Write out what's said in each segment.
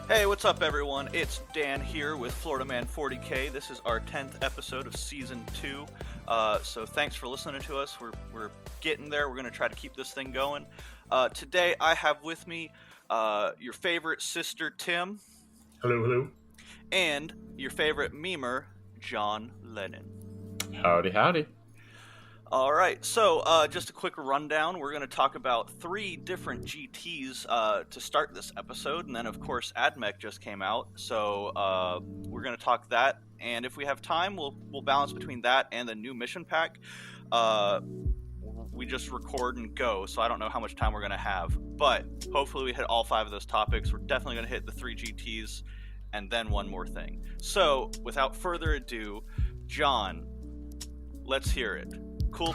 Hey, what's up, everyone? It's Dan here with FM40k. This is our 10th episode of Season 2. So thanks for listening to us. We're getting there. We're going to try to keep this thing going. Today, I have with me your favorite sister, Tim. Hello, hello. And your favorite memer, John Lennon. Howdy, howdy. All right, so just a quick rundown. We're going to talk about 3 different GTs to start this episode, and then, of course, AdMech just came out, so we're going to talk that, and if we have time, we'll balance between that and the new mission pack. We just record and go, so I don't know how much time we're going to have, but hopefully we hit all 5 of those topics. We're definitely going to hit the 3 GTs, and then one more thing. So, without further ado, John, let's hear it. Cool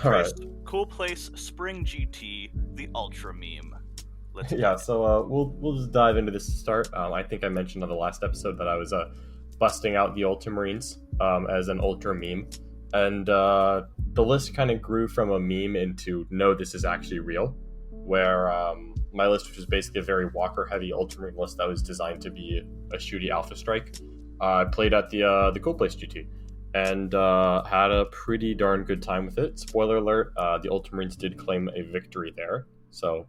place, Spring GT, the Ultra meme. So we'll just dive into this to start. I think I mentioned on the last episode that I was busting out the Ultramarines as an Ultra meme, and the list kind of grew from a meme into no, this is actually real. Where my list, which was basically a very Walker-heavy Ultramarine list that was designed to be a shooty Alpha Strike, I played at the Cool Place GT. And had a pretty darn good time with it. Spoiler alert, the Ultramarines did claim a victory there. So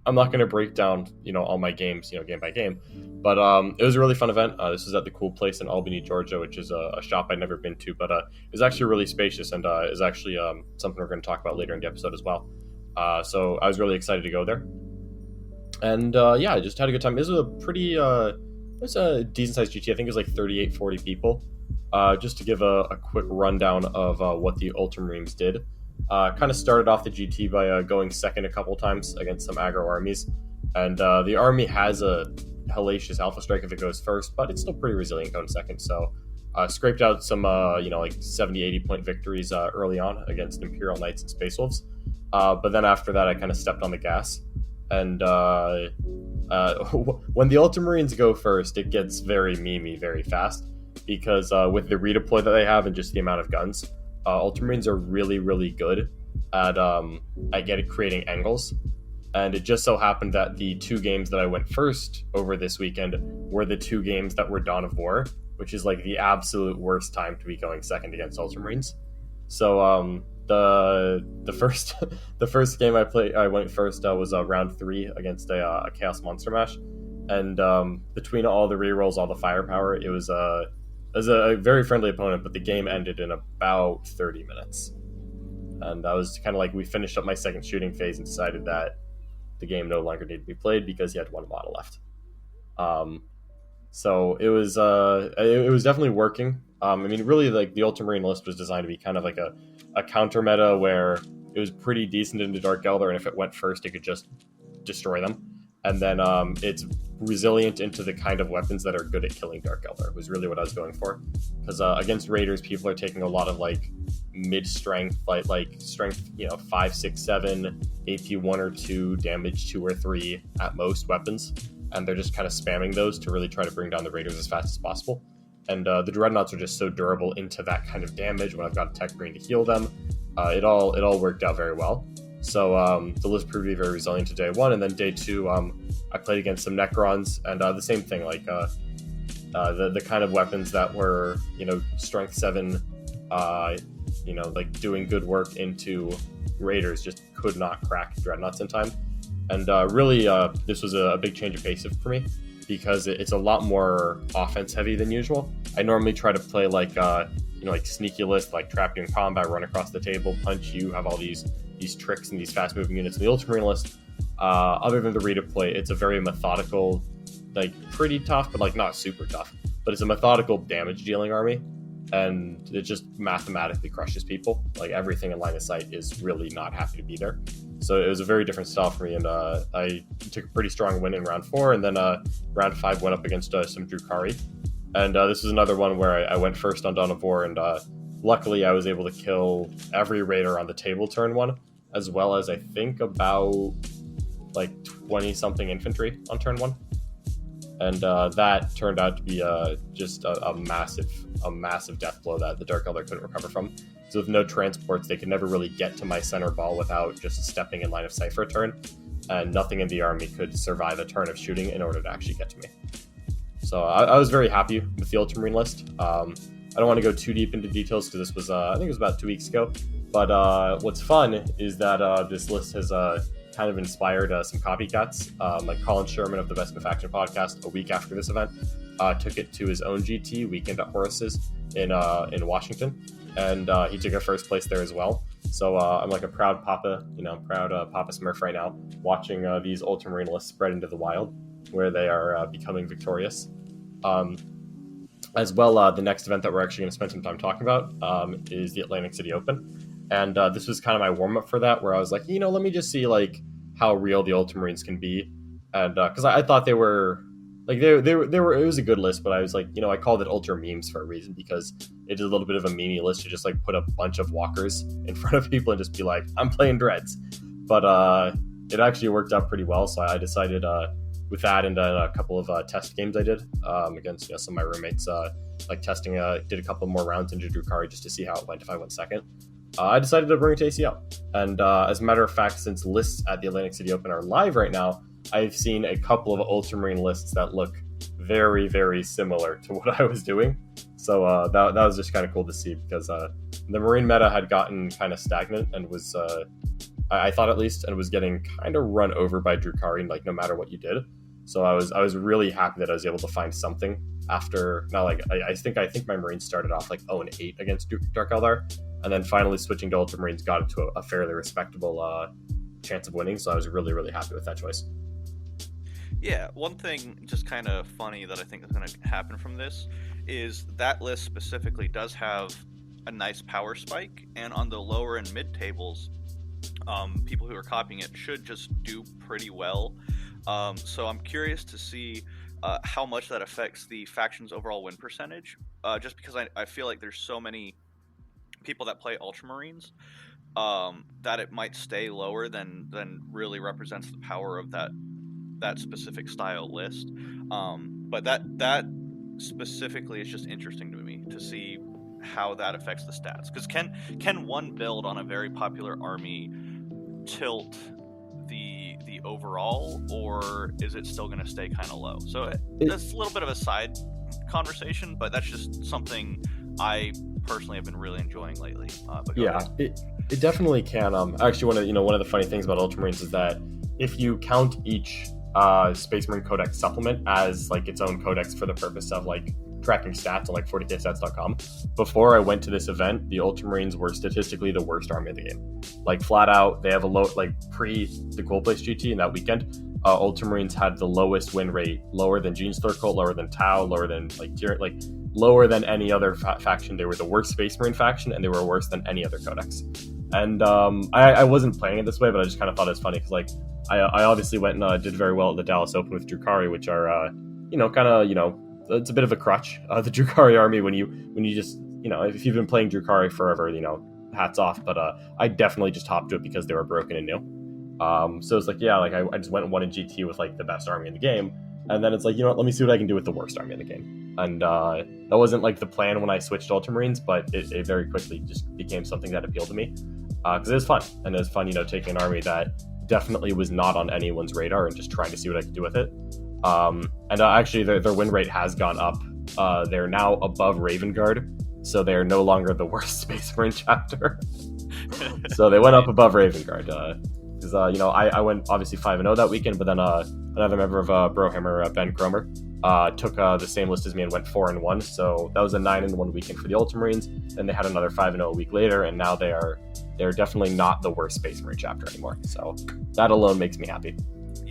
I'm not going to break down, all my games, game by game. But it was a really fun event. This was at the Cool Place in Albany, Georgia, which is a shop I'd never been to. But it was actually really spacious and is actually something we're going to talk about later in the episode as well. So I was really excited to go there. And I just had a good time. This was a decent-sized GT. I think it was like 38, 40 people. Just to give a quick rundown of what the Ultramarines did. Kind of started off the GT by going second a couple times against some aggro armies. And the army has a hellacious Alpha Strike if it goes first, but it's still pretty resilient going second. So scraped out some, 70, 80 point victories early on against Imperial Knights and Space Wolves. But then after that, I kind of stepped on the gas. And when the Ultramarines go first, it gets very memey very fast. Because with the redeploy that they have and just the amount of guns, Ultramarines are really, really good at creating angles. And it just so happened that the 2 games that I went first over this weekend were the 2 games that were Dawn of War, which is like the absolute worst time to be going second against Ultramarines. So the first game I went first was round 3 against a Chaos Monster Mash, and between all the rerolls, all the firepower, it was a very friendly opponent, but the game ended in about 30 minutes. And that was kind of like we finished up my second shooting phase and decided that the game no longer needed to be played because he had 1 model left. So it was definitely working. Really, like the Ultramarine list was designed to be kind of like a counter meta where it was pretty decent into Dark Eldar, and if it went first, it could just destroy them. And then it's resilient into the kind of weapons that are good at killing Dark Eldar was really what I was going for. Because against Raiders, people are taking a lot of like mid-strength, like strength, 5, 6, 7, AP 1 or 2, damage 2 or 3 at most weapons. And they're just kind of spamming those to really try to bring down the Raiders as fast as possible. And the Dreadnoughts are just so durable into that kind of damage when I've got a Tech Marine to heal them. It all worked out very well. So the list proved to be very resilient to day 1, and then day 2, I played against some Necrons, and the same thing, like the kind of weapons that were, strength 7, like doing good work into Raiders just could not crack Dreadnoughts in time. And really, this was a big change of pace for me, because it's a lot more offense heavy than usual. I normally try to play like sneaky list, like trap you in combat, run across the table, punch you, have all these tricks and these fast moving units in the Ultramarine list. Other than the redeploy, it's a very methodical, like pretty tough, but like not super tough. But it's a methodical damage dealing army, and it just mathematically crushes people. Like everything in line of sight is really not happy to be there. So it was a very different style for me, and I took a pretty strong win in round 4, and then round 5 went up against some Drukhari. And this was another one where I went first on Dawn of War, and luckily I was able to kill every Raider on the table turn 1, as well as I think about like 20-something infantry on turn 1. And that turned out to be just a massive death blow that the Dark Eldar couldn't recover from. So with no transports, they could never really get to my center ball without just stepping in line of sight for a turn. And nothing in the army could survive a turn of shooting in order to actually get to me. So I was very happy with the Ultramarine list. I don't want to go too deep into details because this was, I think it was about 2 weeks ago. But what's fun is that this list has kind of inspired some copycats. Like Colin Sherman of the Best in Faction podcast, a week after this event, took it to his own GT, Weekend at Horace's, in Washington. And he took a first place there as well. So I'm like a proud Papa, Papa Smurf right now, watching these Ultramarine lists spread into the wild, where they are becoming victorious. As well, the next event that we're actually going to spend some time talking about is the Atlantic City Open. And this was kind of my warm-up for that, where I was like, let me just see like how real the Ultramarines can be. And because I thought they were like they were it was a good list, but I was like, I called it Ultra Memes for a reason, because it is a little bit of a meme list to just like put a bunch of walkers in front of people and just be like, I'm playing dreads. But it actually worked out pretty well, so I decided with that and a couple of test games I did against some of my roommates, like testing, did a couple more rounds into Drukari just to see how it went if I went second. I decided to bring it to ACL. And as a matter of fact, since lists at the Atlantic City Open are live right now, I've seen a couple of Ultramarine lists that look very, very similar to what I was doing. So that was just kind of cool to see, because the Marine meta had gotten kind of stagnant and was, I thought at least, and was getting kind of run over by Drukari, like no matter what you did. So I was really happy that I was able to find something after. Now, like I think my Marines started off like 0-8 against Dark Eldar, and then finally switching to Ultramarines got it to a fairly respectable chance of winning. So I was really, really happy with that choice. Yeah, one thing just kind of funny that I think is going to happen from this is that list specifically does have a nice power spike, and on the lower and mid tables, people who are copying it should just do pretty well. So I'm curious to see how much that affects the faction's overall win percentage, just because I feel like there's so many people that play Ultramarines that it might stay lower than really represents the power of that specific style list. But that specifically is just interesting to me to see how that affects the stats. Because can one build on a very popular army tilt the overall, or is it still going to stay kind of low? So that's a little bit of a side conversation, but that's just something I personally have been really enjoying lately. It definitely can. Actually, one of the funny things about Ultramarines is that if you count each Space Marine Codex supplement as like its own codex for the purpose of like tracking stats on like 40kstats.com, before I went to this event, the Ultramarines were statistically the worst army of the game. Like flat out, they have a low, like pre the Cold Place GT in that weekend, Ultramarines had the lowest win rate, lower than Genestealer Cult, lower than Tau, lower than lower than any other faction. They were the worst Space Marine faction, and they were worse than any other codex. And I wasn't playing it this way, but I just kind of thought it was funny because like I obviously went and did very well at the Dallas Open with Drukari, which are it's a bit of a crutch, the Drukari army when you just if you've been playing Drukari forever, hats off. But I definitely just hopped to it because they were broken and new. So it's like I just went and won a GT with like the best army in the game, and then it's like let me see what I can do with the worst army in the game. And that wasn't like the plan when I switched to Ultramarines, but it very quickly just became something that appealed to me because it was fun, and it was fun taking an army that definitely was not on anyone's radar and just trying to see what I could do with it. And actually their win rate has gone up. They're now above Raven Guard, so they're no longer the worst Space Marine chapter. So they went up above Raven Guard. Because I went obviously 5-0 that weekend, but then another member of Brohammer, Ben Cromer, took the same list as me and went 4-1. So that was a 9-1 weekend for the Ultramarines. Then they had another 5-0 a week later, and now they're definitely not the worst Space Marine chapter anymore. So that alone makes me happy.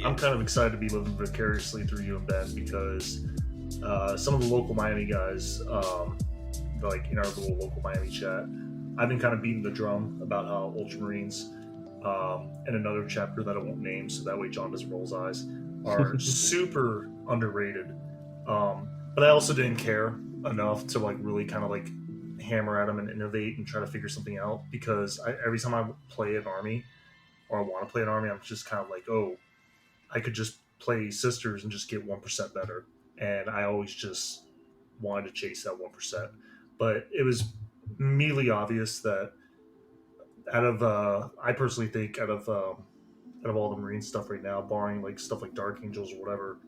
I'm kind of excited to be living vicariously through you and Ben, because some of the local Miami guys, like in our little local Miami chat, I've been kind of beating the drum about how Ultramarines, and another chapter that I won't name, so that way John doesn't roll his eyes, are super underrated. But I also didn't care enough to like really kind of like hammer at them and innovate and try to figure something out, because every time I play an army, or I want to play an army, I'm just kind of like, oh, I could just play Sisters and just get 1% better. And I always just wanted to chase that 1%. But it was immediately obvious that I personally think out of all the Marine stuff right now, barring like stuff like Dark Angels or whatever,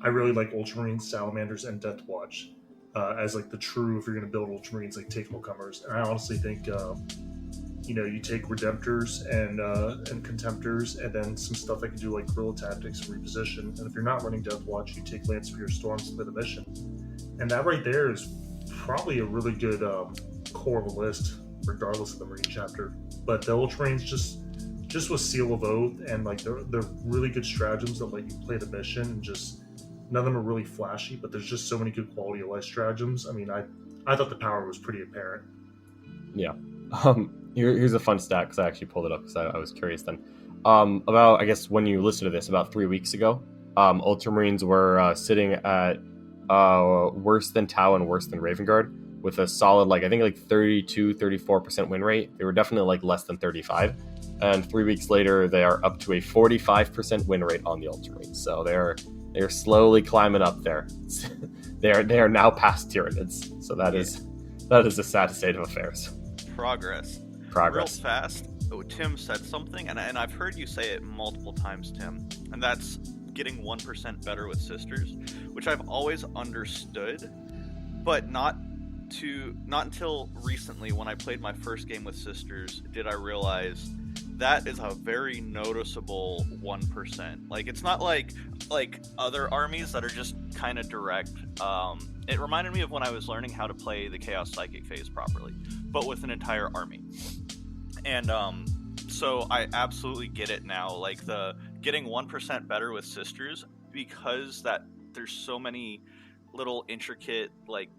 I really like Ultramarines, Salamanders, and Death Watch as like the true, if you're going to build Ultramarines, like take comers. And I honestly think you take Redemptors and Contemptors, and then some stuff that can do like guerrilla tactics, reposition. And if you're not running Death Watch, you take Lance Spear Storms for the mission. And that right there is probably a really good core of a list, regardless of the Marine chapter. But the Ultramarines just with Seal of Oath and like they're really good stratagems that let you play the mission, and just none of them are really flashy, but there's just so many good quality of life stratagems. I mean, I thought the power was pretty apparent. Yeah. Here's a fun stat, because I actually pulled it up because I was curious then. About, I guess, when you listened to this, about 3 weeks ago, Ultramarines were sitting at worse than Tau and worse than Raven Guard, with a solid, I think 32-34% win rate. They were definitely less than 35. And 3 weeks later, they are up to a 45% win rate on the Ultramarines. So they're slowly climbing up there. they are now past Tyranids. So that is a sad state of affairs. Progress. Real fast. Oh, Tim said something, and I've heard you say it multiple times, Tim, and that's getting 1% better with Sisters, which I've always understood, but not until recently, when I played my first game with Sisters, did I realize that is a very noticeable 1%. It's not like other armies that are just kind of direct. It reminded me of when I was learning how to play the Chaos Psychic phase properly, but with an entire army. And so I absolutely get it now. The getting 1% better with Sisters, because that there's so many little intricate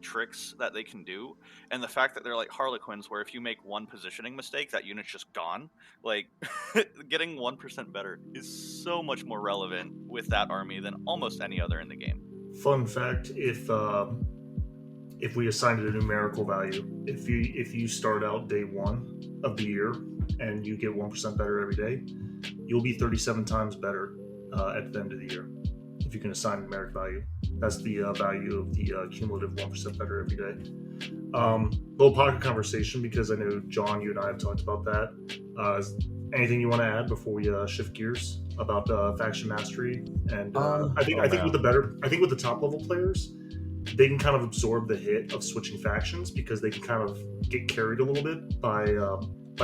tricks that they can do, and the fact that they're like Harlequins, where if you make one positioning mistake, that unit's just gone. Getting 1% better is so much more relevant with that army than almost any other in the game. Fun fact: if we assigned it a numerical value, if you start out day one of the year and you get 1% better every day, you'll be 37 times better at the end of the year. If you can assign a numeric value, that's the value of the cumulative 1% better every day. Little pocket conversation, because I know John, you and I have talked about that. Anything you want to add before we shift gears about faction mastery? And I think with the top level players, they can kind of absorb the hit of switching factions, because they can kind of get carried a little bit by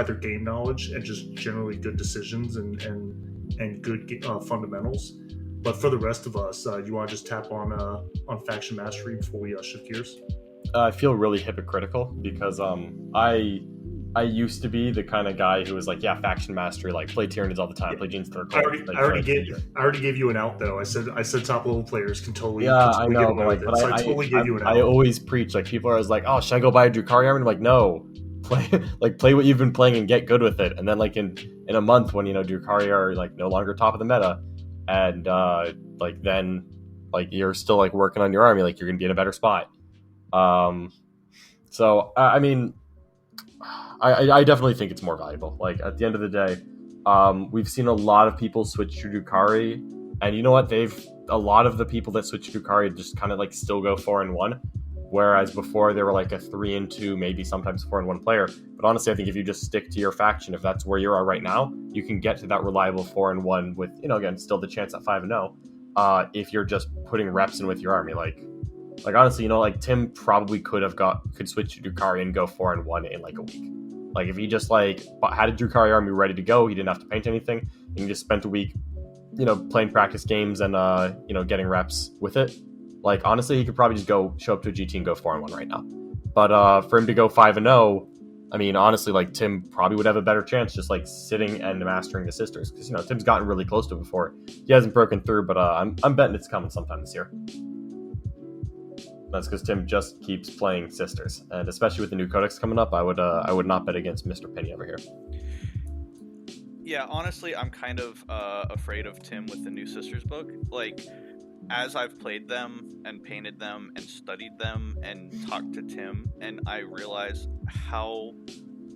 their game knowledge and just generally good decisions and good fundamentals. But for the rest of us, you want to just tap on faction mastery before we shift gears? I feel really hypocritical, because I used to be the kind of guy who was faction mastery, play Tyranids all the time, play Gene's Third Call. I already gave you an out, though. I said top level players can totally I know, but I totally gave you an out. I always preach, people are always oh, should I go buy a Drukhari army? I'm like, no, play what you've been playing and get good with it. And then in a month, when Drukhari are no longer top of the meta, and then you're still working on your army, you're gonna be in a better spot. So I mean, I definitely think it's more valuable. At the end of the day, we've seen a lot of people switch to Drukhari, and you know what? A lot of the people that switch to Drukhari just kind of still go 4-1, whereas before they were a 3-2, maybe sometimes 4-1 player. But honestly, I think if you just stick to your faction, if that's where you are right now, you can get to that reliable 4-1 with, again, still the chance at 5-0. If you're just putting reps in with your army, honestly, Tim probably could switch to Drukhari and go 4-1 in a week. If he just had a Drukhari army ready to go, he didn't have to paint anything. He just spent a week, playing practice games and getting reps with it. Honestly, he could probably just show up to a GT and go 4-1 right now. But for him to go 5-0, I mean, honestly, Tim probably would have a better chance just sitting and mastering the Sisters, because Tim's gotten really close to it before. He hasn't broken through, but I'm betting it's coming sometime this year. That's because Tim just keeps playing Sisters, and especially with the new codex coming up, I would not bet against Mr. Penny over here. Yeah, honestly, I'm kind of afraid of Tim with the new Sisters book. As I've played them and painted them and studied them and talked to Tim, and I realize how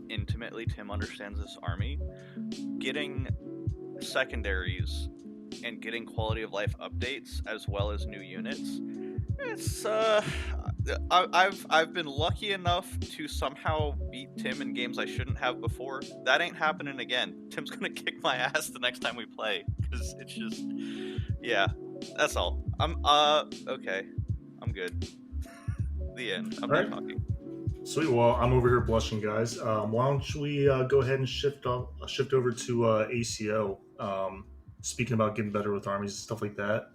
intimately Tim understands this army, getting secondaries and getting quality of life updates as well as new units, it's I've been lucky enough to somehow beat Tim in games I shouldn't have before. That ain't happening again. Tim's gonna kick my ass the next time we play, because it's just, yeah, that's all. I'm okay. I'm good. The end. I'm Alright. not talking. Sweet. Well, I'm over here blushing, guys. Why don't we go ahead and shift over to ACO? Speaking about getting better with armies and stuff like that.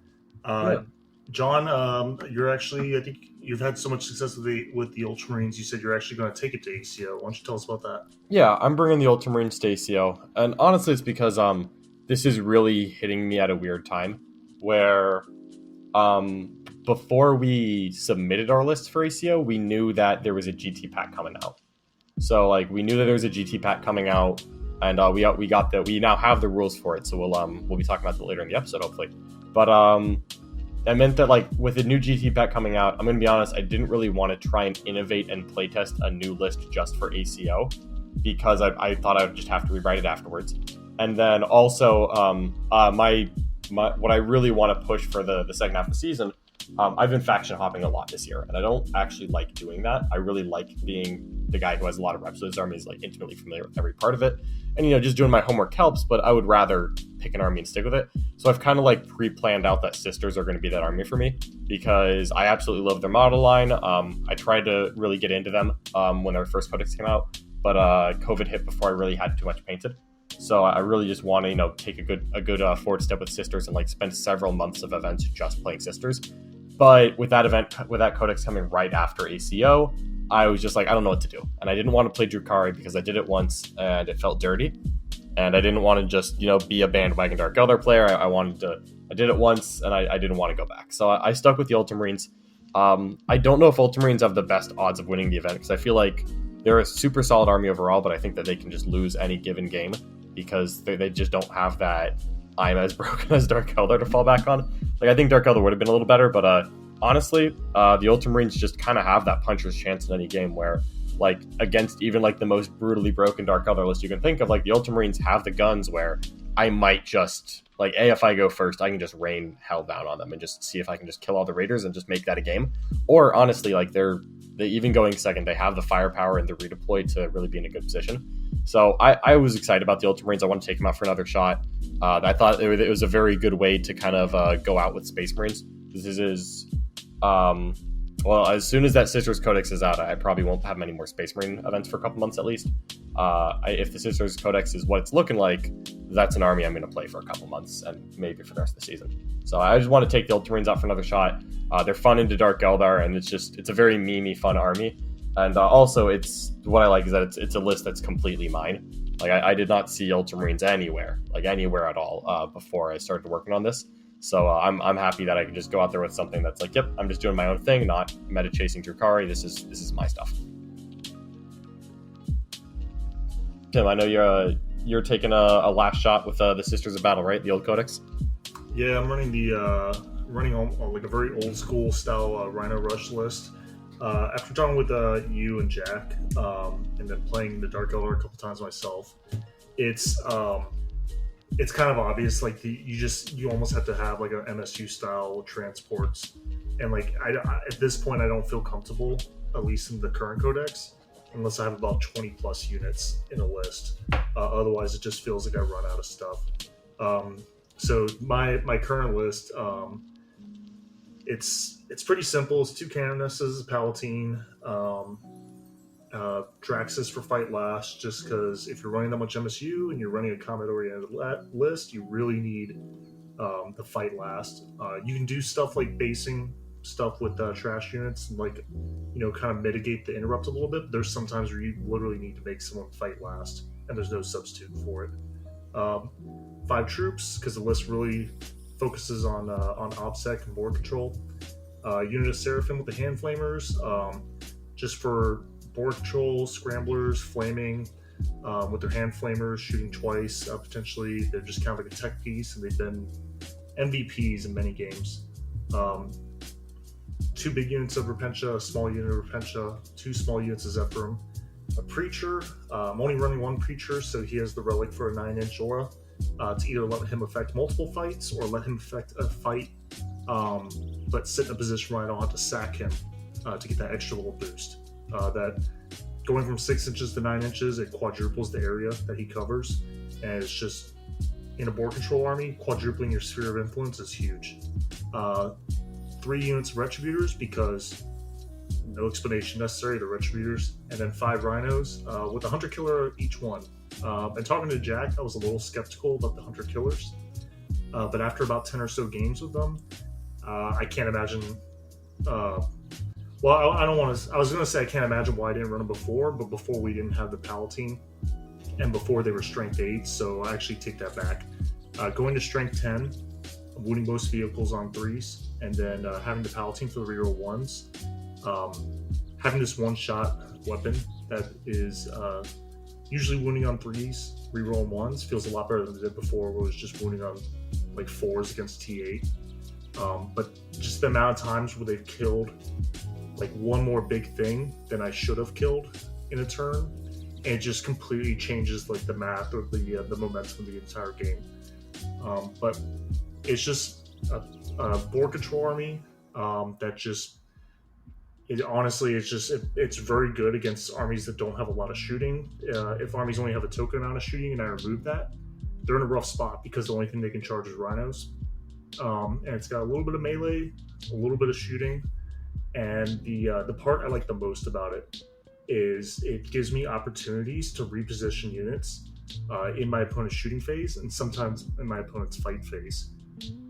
Yeah. John, you're actually, I think you've had so much success with the Ultramarines. You said you're actually going to take it to ACO. Why don't you tell us about that? Yeah, I'm bringing the Ultramarines to ACO, and honestly, it's because this is really hitting me at a weird time, where before we submitted our list for ACO, we knew that there was a GT pack coming out. So like we knew that there was a GT pack coming out, and we got that. We now have the rules for it, so we'll be talking about that later in the episode, hopefully. But that meant that like with the new GT pack coming out, I'm gonna be honest, I didn't really want to try and innovate and playtest a new list just for ACO, because I thought I would just have to rewrite it afterwards. And then also my what I really want to push for the second half of the season, I've been faction hopping a lot this year, and I don't actually like doing that. I really like being the guy who has a lot of reps with his army, is like intimately familiar with every part of it, and just doing my homework helps, but I would rather pick an army and stick with it. So I've kind of like pre-planned out that Sisters are going to be that army for me, because I absolutely love their model line. I tried to really get into them when their first codex came out, but COVID hit before I really had too much painted. So I really just want to, take a good forward step with Sisters and like spend several months of events just playing Sisters. But with that codex coming right after ACO, I was just like, I don't know what to do. And I didn't want to play Drukhari because I did it once and it felt dirty. And I didn't want to just, be a bandwagon Dark Eldar player. I did it once and I didn't want to go back. So I stuck with the Ultramarines. I don't know if Ultramarines have the best odds of winning the event, because I feel like they're a super solid army overall, but I think that they can just lose any given game, because they just don't have that I'm as broken as Dark Eldar to fall back on. Like, I think Dark Eldar would have been a little better, but honestly, the Ultramarines just kind of have that puncher's chance in any game, where, like, against even, like, the most brutally broken Dark Eldar list you can think of, like, the Ultramarines have the guns where I might just, like, if I go first, I can just rain hell down on them and just see if I can just kill all the Raiders and just make that a game. Or, honestly, like, they even going second, they have the firepower and the redeploy to really be in a good position. So I was excited about the Ultramarines. I want to take them out for another shot. I thought it was a very good way to kind of go out with Space Marines. This is, well, as soon as that Sisters Codex is out, I probably won't have many more Space Marine events for a couple months at least. If the Sisters Codex is what it's looking like, that's an army I'm going to play for a couple months and maybe for the rest of the season. So I just want to take the Ultramarines out for another shot. They're fun into Dark Eldar, and it's a very memey fun army. And also, what I like is that it's a list that's completely mine. Like, I did not see Ultramarines anywhere at all before I started working on this. So I'm happy that I can just go out there with something that's like, yep, I'm just doing my own thing, not meta chasing Drukhari. This is my stuff. Tim, I know you're taking a last shot with the Sisters of Battle, right? The old codex. Yeah, I'm running like a very old school style Rhino Rush list. After talking with you and Jack, and then playing the Dark Eldar a couple times myself, it's kind of obvious. Like you almost have to have like an MSU style transports, and like at this point I don't feel comfortable, at least in the current codex, unless I have about 20 plus units in a list. Otherwise, it just feels like I run out of stuff. So my current list, it's pretty simple. It's 2 Canonesses, Palatine, Draxus for fight last, just because if you're running that much MSU and you're running a combat-oriented list, you really need the fight last. You can do stuff like basing stuff with trash units and like, kind of mitigate the interrupt a little bit. But there's sometimes where you literally need to make someone fight last, and there's no substitute for it. 5 troops, because the list really focuses on OBSEC and board control. Unit of Seraphim with the hand flamers, just for board control, scramblers, flaming, with their hand flamers, shooting twice, potentially. They're just kind of like a tech piece, and they've been MVPs in many games. 2 big units of Repentia, a small unit of Repentia, 2 small units of Zephyrim. A Preacher, I'm only running 1 Preacher, so he has the relic for a 9-inch aura, to either let him affect multiple fights or let him affect a fight, but sit in a position where I don't have to sack him to get that extra little boost. That going from 6 inches to 9 inches, it quadruples the area that he covers, and it's just, in a board control army, quadrupling your sphere of influence is huge. 3 units of Retributors because no explanation necessary, the Retributors, and then 5 Rhinos with a Hunter Killer each one. And talking to Jack, I was a little skeptical about the Hunter Killers, but after about 10 or so games with them, I can't imagine. Well, I don't want to. I was going to say I can't imagine why I didn't run them before, but before we didn't have the Palatine, and before they were Strength 8, so I actually take that back. Going to Strength 10, wounding most vehicles on 3s, and then having the Palatine for the reroll 1s. Having this one-shot weapon that is usually wounding on 3s, reroll 1s, feels a lot better than it did before, where it was just wounding on like 4s against T8. But just the amount of times where they've killed like one more big thing than I should have killed in a turn, and it just completely changes like the math or the momentum of the entire game. But it's just a board control army that just it's very good against armies that don't have a lot of shooting. If armies only have a token amount of shooting and I remove that, they're in a rough spot because the only thing they can charge is Rhinos. And it's got a little bit of melee, a little bit of shooting, and the part I like the most about it is it gives me opportunities to reposition units in my opponent's shooting phase and sometimes in my opponent's fight phase.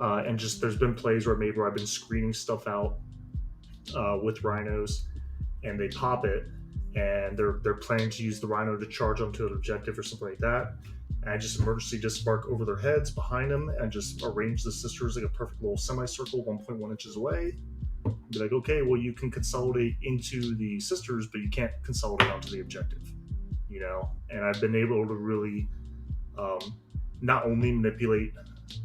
And just there's been plays where I've been screening stuff out with Rhinos, and they pop it, and they're planning to use the Rhino to charge onto an objective or something like that. And I just emergency disembark over their heads behind them and just arrange the sisters like a perfect little semicircle 1.1 inches away. Be like, okay, well, you can consolidate into the sisters, but you can't consolidate onto the objective, you know? And I've been able to really not only manipulate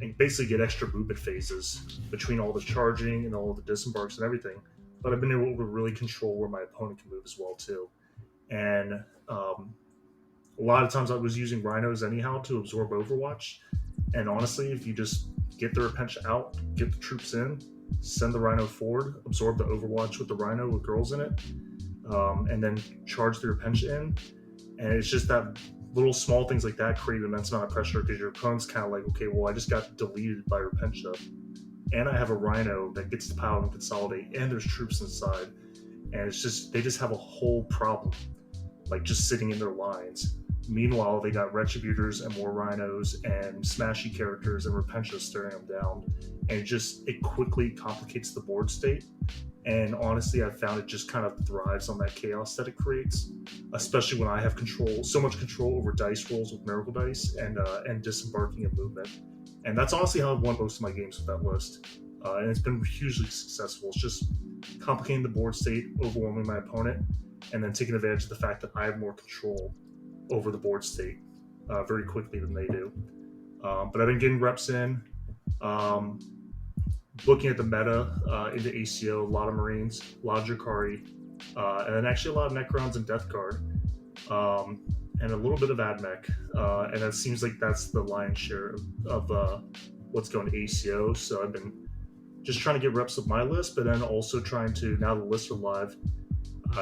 and basically get extra movement phases between all the charging and all the disembarks and everything, but I've been able to really control where my opponent can move as well, too. And a lot of times I was using Rhinos anyhow to absorb Overwatch, and honestly, if you just get the Repentia out, get the troops in, send the Rhino forward, absorb the Overwatch with the Rhino with girls in it, and then charge the Repentia in, and it's just that little small things like that create an immense amount of pressure because your opponent's kind of like, okay, well, I just got deleted by Repentia, and I have a Rhino that gets the power and consolidate, and there's troops inside, and it's just, they just have a whole problem, like just sitting in their lines. Meanwhile, they got Retributors and more Rhinos and smashy characters and Repentia staring them down. And it quickly complicates the board state. And honestly, I found it just kind of thrives on that chaos that it creates, especially when I have so much control over dice rolls with Miracle Dice and disembarking and movement. And that's honestly how I've won most of my games with that list. And it's been hugely successful. It's just complicating the board state, overwhelming my opponent, and then taking advantage of the fact that I have more control over the board state very quickly than they do. But I've been getting reps in, looking at the meta into ACO, a lot of Marines, a lot of Drakari, and then actually a lot of Necrons and Death Guard, and a little bit of AdMech. And it seems like that's the lion's share of what's going to ACO. So I've been just trying to get reps of my list, but then also trying to, now the lists are live,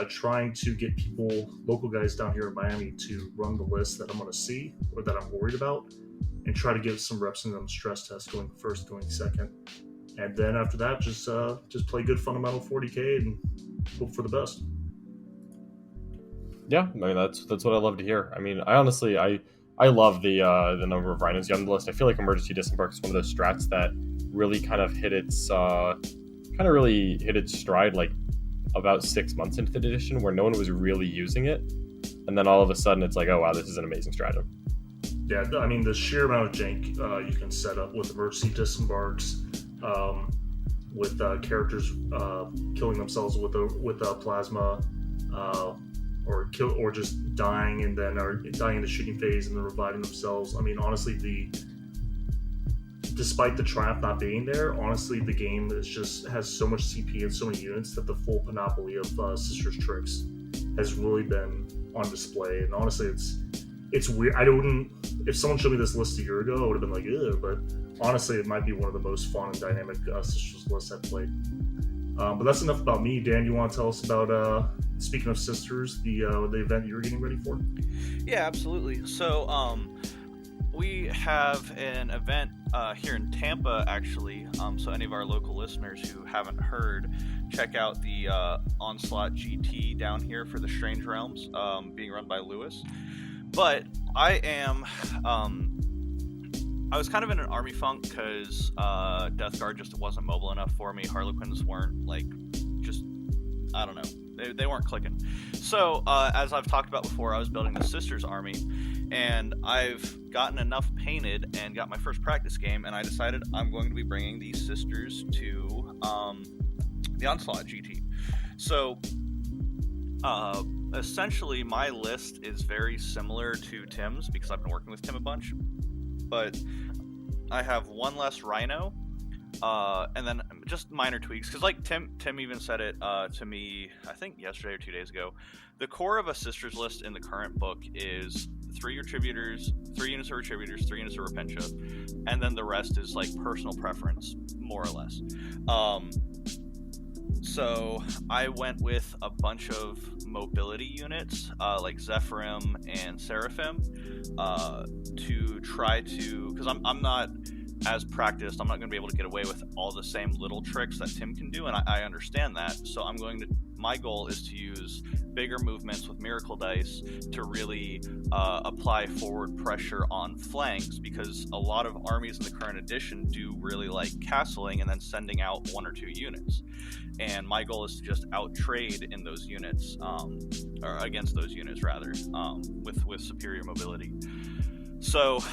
trying to get people, local guys down here in Miami, to run the list that I'm going to see or that I'm worried about, and try to get some reps in on the stress test, going first, going second, and then after that, just play good fundamental 40k and hope for the best. Yeah, I mean that's what I love to hear. I mean, I honestly I love the number of Rhinos on the list. I feel like Emergency Disembark is one of those strats that really kind of hit its stride like about 6 months into the edition, where no one was really using it, and then all of a sudden it's like, oh wow, this is an amazing stratagem. Yeah, I mean, the sheer amount of jank you can set up with emergency disembarks, with characters killing themselves with plasma, or just dying and then dying in the shooting phase and then reviving themselves. I mean, honestly, despite the triumph not being there, honestly, the game has so much CP and so many units that the full panoply of Sister's tricks has really been on display. And honestly, it's weird. If someone showed me this list a year ago, I would have been like, ew, but honestly, it might be one of the most fun and dynamic Sisters lists I've played. But that's enough about me. Dan, you want to tell us about, speaking of Sisters, the event you're getting ready for? Yeah, absolutely. So, We have an event here in Tampa, actually. So any of our local listeners who haven't heard, check out the Onslaught GT down here for the Strange Realms, being run by Lewis. But I was kind of in an army funk because Death Guard just wasn't mobile enough for me. Harlequins weren't I don't know. They weren't clicking. So, as I've talked about before, I was building the Sisters army, and I've gotten enough painted and got my first practice game, and I decided I'm going to be bringing these Sisters to the Onslaught GT. So, essentially, my list is very similar to Tim's because I've been working with Tim a bunch, but I have one less Rhino. And then just minor tweaks, because like Tim even said it to me, I think yesterday or 2 days ago. The core of a Sisters list in the current book is 3 Retributors, 3 units of Retributors, 3 units of Repentia, and then the rest is like personal preference, more or less. So I went with a bunch of mobility units, like Zephyrim and Seraphim, to try to, because I'm not as practiced, I'm not going to be able to get away with all the same little tricks that Tim can do, and I understand that. So my goal is to use bigger movements with Miracle Dice to really apply forward pressure on flanks, because a lot of armies in the current edition do really like castling and then sending out 1 or 2 units. And my goal is to just out-trade in those units, or against those units rather, with superior mobility. So,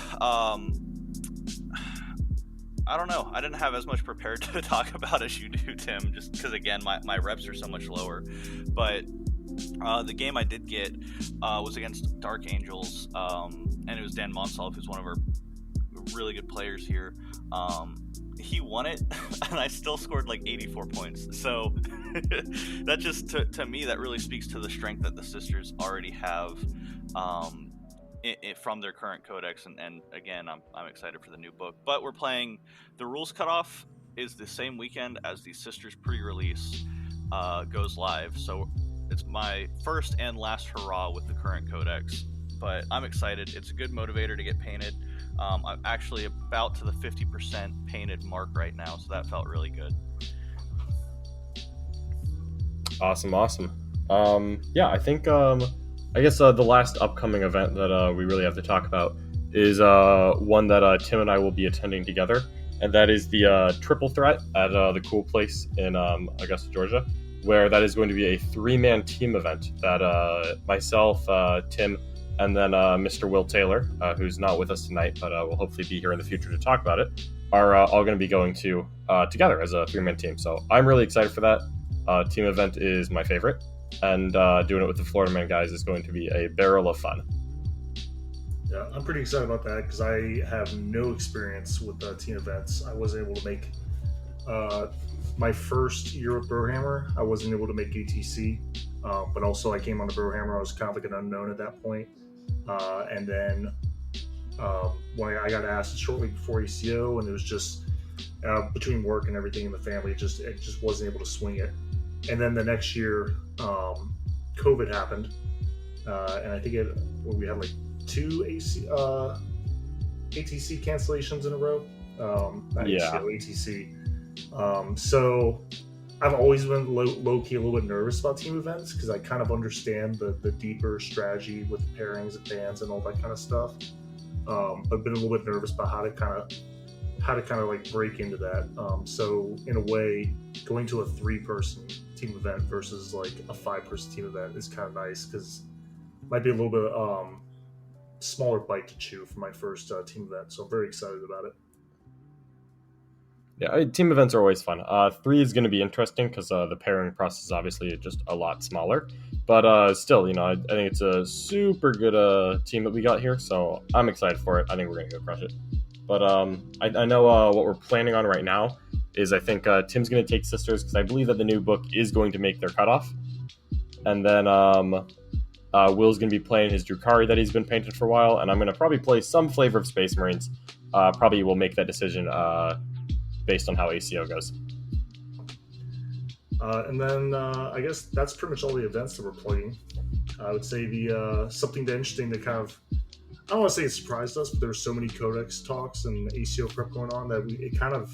I don't know. I didn't have as much prepared to talk about as you do, Tim, just because, again, my reps are so much lower. But the game I did get was against Dark Angels, and it was Dan Monsalve, who's one of our really good players here. He won it, and I still scored like 84 points. So that just, to me, that really speaks to the strength that the Sisters already have from their current codex, and again, I'm excited for the new book. But we're playing, the rules cutoff is the same weekend as the Sisters pre-release goes live, so it's my first and last hurrah with the current codex. But I'm excited. It's a good motivator to get painted. I'm actually about to the 50% painted mark right now, so that felt really good. Awesome. Yeah, I think I guess the last upcoming event that we really have to talk about is one that Tim and I will be attending together, and that is the Triple Threat at the Cool Place in Augusta, Georgia, where that is going to be a 3-man team event that myself, Tim, and then Mr. Will Taylor, who's not with us tonight, but will hopefully be here in the future to talk about it, are all going to be going to together as a 3-man team. So I'm really excited for that. Team event is my favorite. And doing it with the Florida Man guys is going to be a barrel of fun. Yeah, I'm pretty excited about that because I have no experience with team events. I wasn't able to make my first year with Brohammer. I wasn't able to make ATC, but also I came on to Brohammer. I was kind of like an unknown at that point. And then when I got asked shortly before ACO, and it was just between work and everything in the family, it just wasn't able to swing it. And then the next year, COVID happened, and I think we had like 2 ATC cancellations in a row. Not ACO, ATC. So I've always been low-key a little bit nervous about team events because I kind of understand the deeper strategy with pairings and bands and all that kind of stuff. But been a little bit nervous about how to kind of like break into that. So in a way, going to a 3-person team event versus like a 5-person team event is kind of nice because it might be a little bit smaller bite to chew for my first team event. So I'm very excited about it. Yeah, team events are always fun. 3 is going to be interesting because the pairing process is obviously just a lot smaller. But still, I think it's a super good team that we got here. So I'm excited for it. I think we're going to go crush it. But I know what we're planning on right now is I think Tim's going to take Sisters because I believe that the new book is going to make their cutoff. And then Will's going to be playing his Drukhari that he's been painted for a while. And I'm going to probably play some flavor of Space Marines. Probably will make that decision based on how ACO goes. And then I guess that's pretty much all the events that we're playing. I would say the something interesting to kind of don't want to say it surprised us, but there were so many codex talks and ACO prep going on that it kind of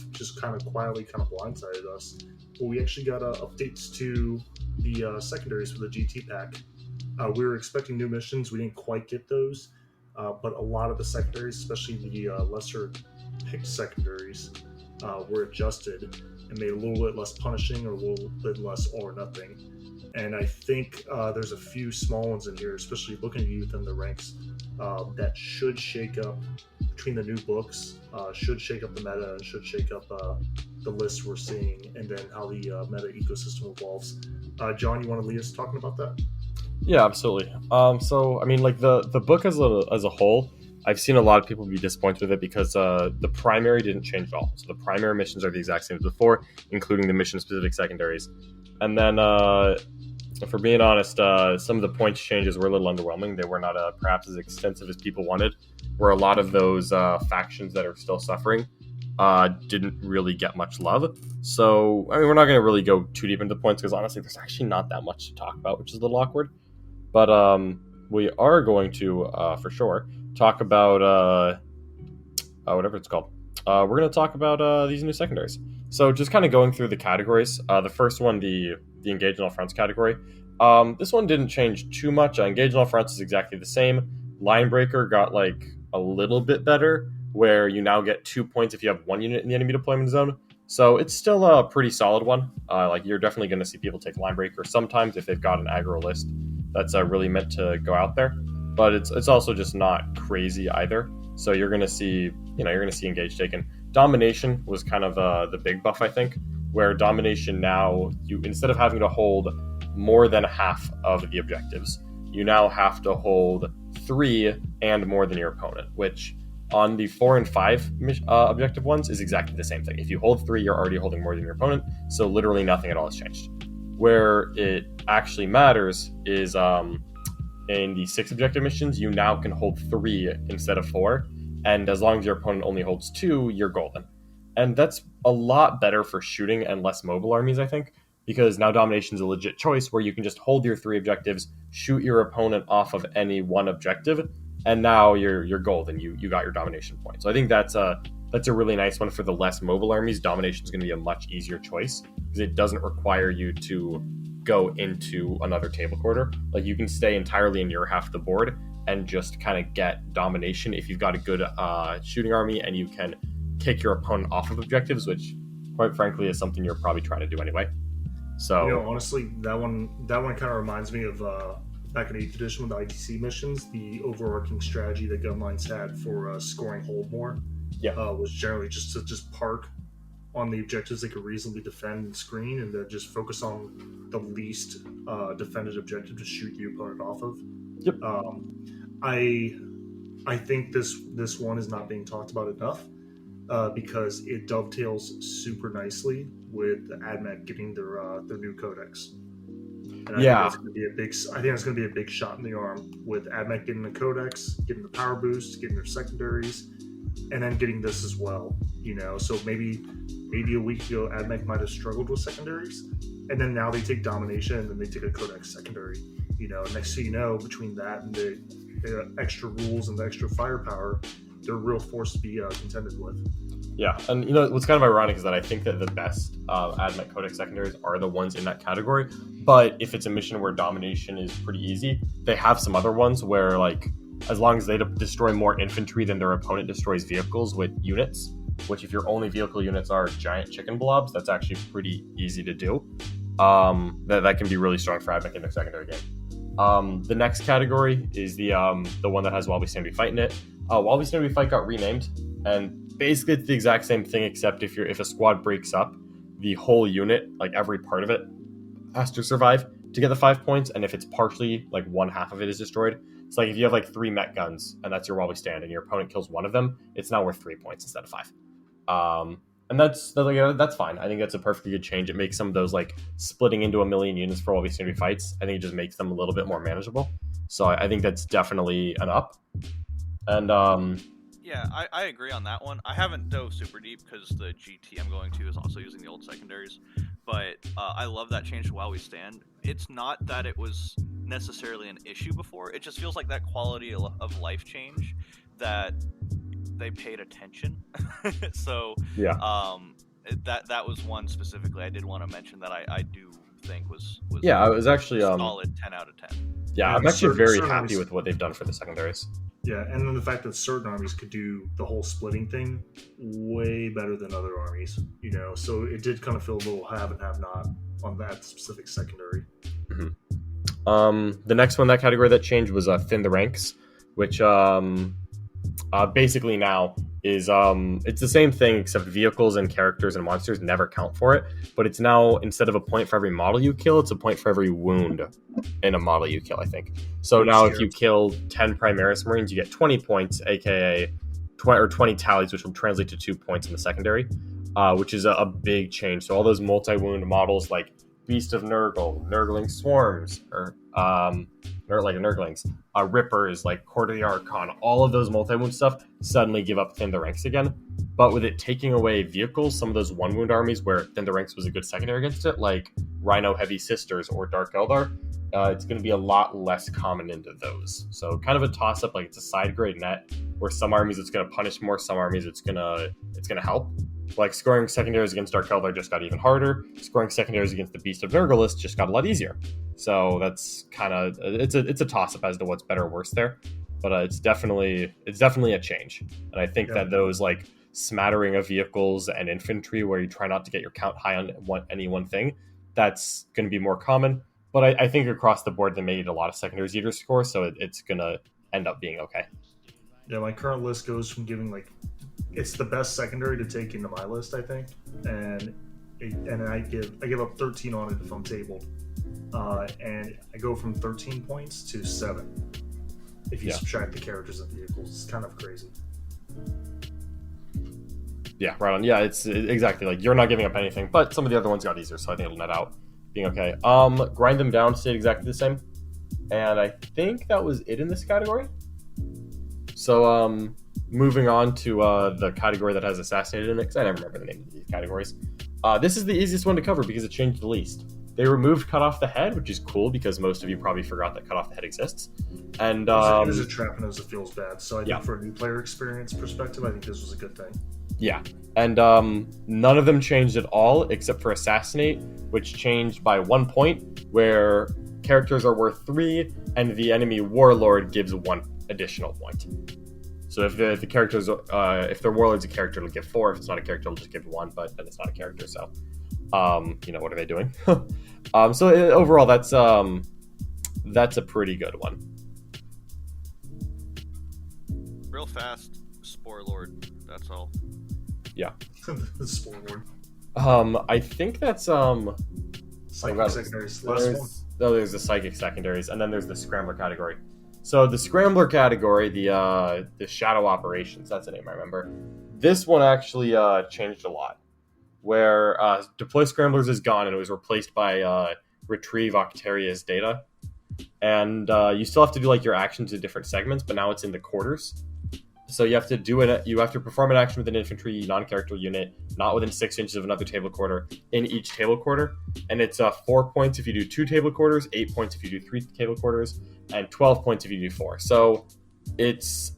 quietly blindsided us. But we actually got updates to the secondaries for the GT pack. We were expecting new missions. We didn't quite get those, but a lot of the secondaries, especially the lesser picked secondaries, were adjusted and made a little bit less punishing or a little bit less all or nothing. And I think there's a few small ones in here, especially looking at you within the ranks, that should shake up between the new books, should shake up the meta and should shake up the list we're seeing, and then how the meta ecosystem evolves. John, you want to lead us talking about that? Yeah, absolutely. So I mean, like the book as a whole, I've seen a lot of people be disappointed with it because the primary didn't change at all. So the primary missions are the exact same as before, including the mission-specific secondaries. And then, for being honest, some of the points changes were a little underwhelming. They were not perhaps as extensive as people wanted, where a lot of those factions that are still suffering didn't really get much love. So, I mean, we're not going to really go too deep into the points because honestly, there's actually not that much to talk about, which is a little awkward. But we are going to, for sure, talk about whatever it's called. We're going to talk about these new secondaries. So just kind of going through the categories. The first one, the Engage in All Fronts category. This one didn't change too much. Engage in All Fronts is exactly the same. Linebreaker got like a little bit better, where you now get 2 points if you have one unit in the enemy deployment zone. So it's still a pretty solid one. Like you're definitely going to see people take Linebreaker sometimes if they've got an aggro list that's really meant to go out there. But it's also just not crazy either. So you're going to see, Engage taken. Domination was kind of the big buff, I think, where Domination now, you instead of having to hold more than half of the objectives, you now have to hold 3 and more than your opponent, which on the 4 and 5 objective ones is exactly the same thing. If you hold 3, you're already holding more than your opponent, so literally nothing at all has changed. Where it actually matters is in the 6 objective missions, you now can hold 3 instead of 4, and as long as your opponent only holds 2, you're golden. And that's a lot better for shooting and less mobile armies, I think, because now Domination is a legit choice where you can just hold your 3 objectives, shoot your opponent off of any one objective, and now you're golden. You got your Domination point. So I think that's a really nice one for the less mobile armies. Domination is going to be a much easier choice because it doesn't require you to go into another table quarter. Like you can stay entirely in your half of the board and just kind of get Domination if you've got a good shooting army and you can kick your opponent off of objectives, which quite frankly is something you're probably trying to do anyway. So honestly, that one kind of reminds me of back in 8th edition with the ITC missions. The overarching strategy that Gunlines had for scoring hold more was generally just to park on the objectives they could reasonably defend and screen, and then just focus on the least defended objective to shoot the opponent off of. Yep. I think this one is not being talked about enough because it dovetails super nicely with the AdMech getting their new codex. And I think that's going to be a big shot in the arm with AdMech getting the codex, getting the power boost, getting their secondaries, and then getting this as well. So maybe a week ago AdMech might have struggled with secondaries, and then now they take Domination and then they take a codex secondary. Next thing you know, between that and the extra rules and the extra firepower, they're a real force to be contended with. Yeah, and what's kind of ironic is that I think that the best AdMech Codex secondaries are the ones in that category. But if it's a mission where Domination is pretty easy, they have some other ones where, like, as long as they destroy more infantry than their opponent destroys vehicles with units, which if your only vehicle units are giant chicken blobs, that's actually pretty easy to do. That can be really strong for AdMech in the secondary game. The next category is the one that has While We Stand We Fight in it. While We Stand We Fight got renamed, and basically it's the exact same thing, except if a squad breaks up, the whole unit, like every part of it, has to survive to get the 5 points. And if it's partially, like one half of it is destroyed, it's like if you have like 3 mech guns and that's your While We Stand, and your opponent kills one of them, it's now worth 3 points instead of 5. And that's fine. I think that's a perfectly good change. It makes some of those like splitting into a million units for While We Stand We Fights, I think it just makes them a little bit more manageable. So I think that's definitely an up. And yeah, I agree on that one. I haven't dove super deep because the GT I'm going to is also using the old secondaries, but I love that change to While We Stand. It's not that it was necessarily an issue before. It just feels like that quality of life change that they paid attention. So Yeah. That was one specifically I did want to mention that I do think was Yeah, I was actually solid 10 out of 10. Yeah, I'm actually very happy with what they've done for the secondaries. Yeah, and then the fact that certain armies could do the whole splitting thing way better than other armies, you know, so it did kind of feel a little have and have not on that specific secondary. Mm-hmm. The next one, that category that changed was Thin the Ranks, which basically now is it's the same thing except vehicles and characters and monsters never count for it, but it's now, instead of a point for every model you kill, it's a point for every wound in a model you kill, I think. So now if you kill 10 Primaris Marines, you get 20 points, aka 20 tallies, which will translate to 2 points in the secondary, which is a big change. So all those multi-wound models like Beast of Nurgle, Nurgling Swarms, or Nurglings, Rippers, like Court of the Archon, all of those multi-wound stuff suddenly give up Thin the Ranks again. But with it taking away vehicles, some of those one-wound armies where Thin the Ranks was a good secondary against it, like Rhino Heavy Sisters or Dark Eldar, it's going to be a lot less common into those. So kind of a toss-up, like it's a side grade net, where some armies it's going to punish more, some armies it's going to help. Like scoring secondaries against Dark Eldar just got even harder. Scoring secondaries against the Beast of Nurgle list just got a lot easier. So that's kind of it's a toss-up as to what's better or worse there. But it's definitely a change. And I think that those like smattering of vehicles and infantry where you try not to get your count high on any one thing, that's going to be more common. But I think across the board they made a lot of secondaries eater score, so it's going to end up being okay. Yeah, my current list goes from giving like, it's the best secondary to take into my list, I think, and I give up 13 on it if I'm tabled, and I go from 13 points to 7 if you subtract the characters and vehicles. It's kind of crazy. Yeah, right on. Yeah, it's exactly like you're not giving up anything, but some of the other ones got easier, so I think it'll net out being okay. Grind them down stayed exactly the same, and I think that was it in this category. So moving on to the category that has assassinated in it, because I never remember the name of these categories. This is the easiest one to cover because it changed the least. They removed Cut Off the Head, which is cool because most of you probably forgot that Cut Off the Head exists. And it was a trap and it feels bad. So I think for a new player experience perspective, I think this was a good thing. Yeah, and none of them changed at all except for Assassinate, which changed by 1 point, where characters are worth 3 and the enemy warlord gives 1 additional point. So if the characters, if their warlord's a character, it'll give 4. If it's not a character, it'll just give 1. But then it's not a character, so what are they doing? Overall, that's a pretty good one. Real fast, Spore Lord. That's all. Yeah. The Spore Lord. I think that's Psychic secondaries. There's the psychic secondaries, and then there's the scrambler category. So the Scrambler category, the Shadow Operations, that's the name I remember. This one actually changed a lot, where Deploy Scramblers is gone and it was replaced by Retrieve Octaria's data. And you still have to do like your actions in different segments, but now it's in the quarters. So you have to do it. You have to perform an action with an infantry non-character unit, not within 6 inches of another table quarter, in each table quarter. And it's 4 points if you do 2 table quarters, 8 points if you do 3 table quarters, and 12 points if you do 4. So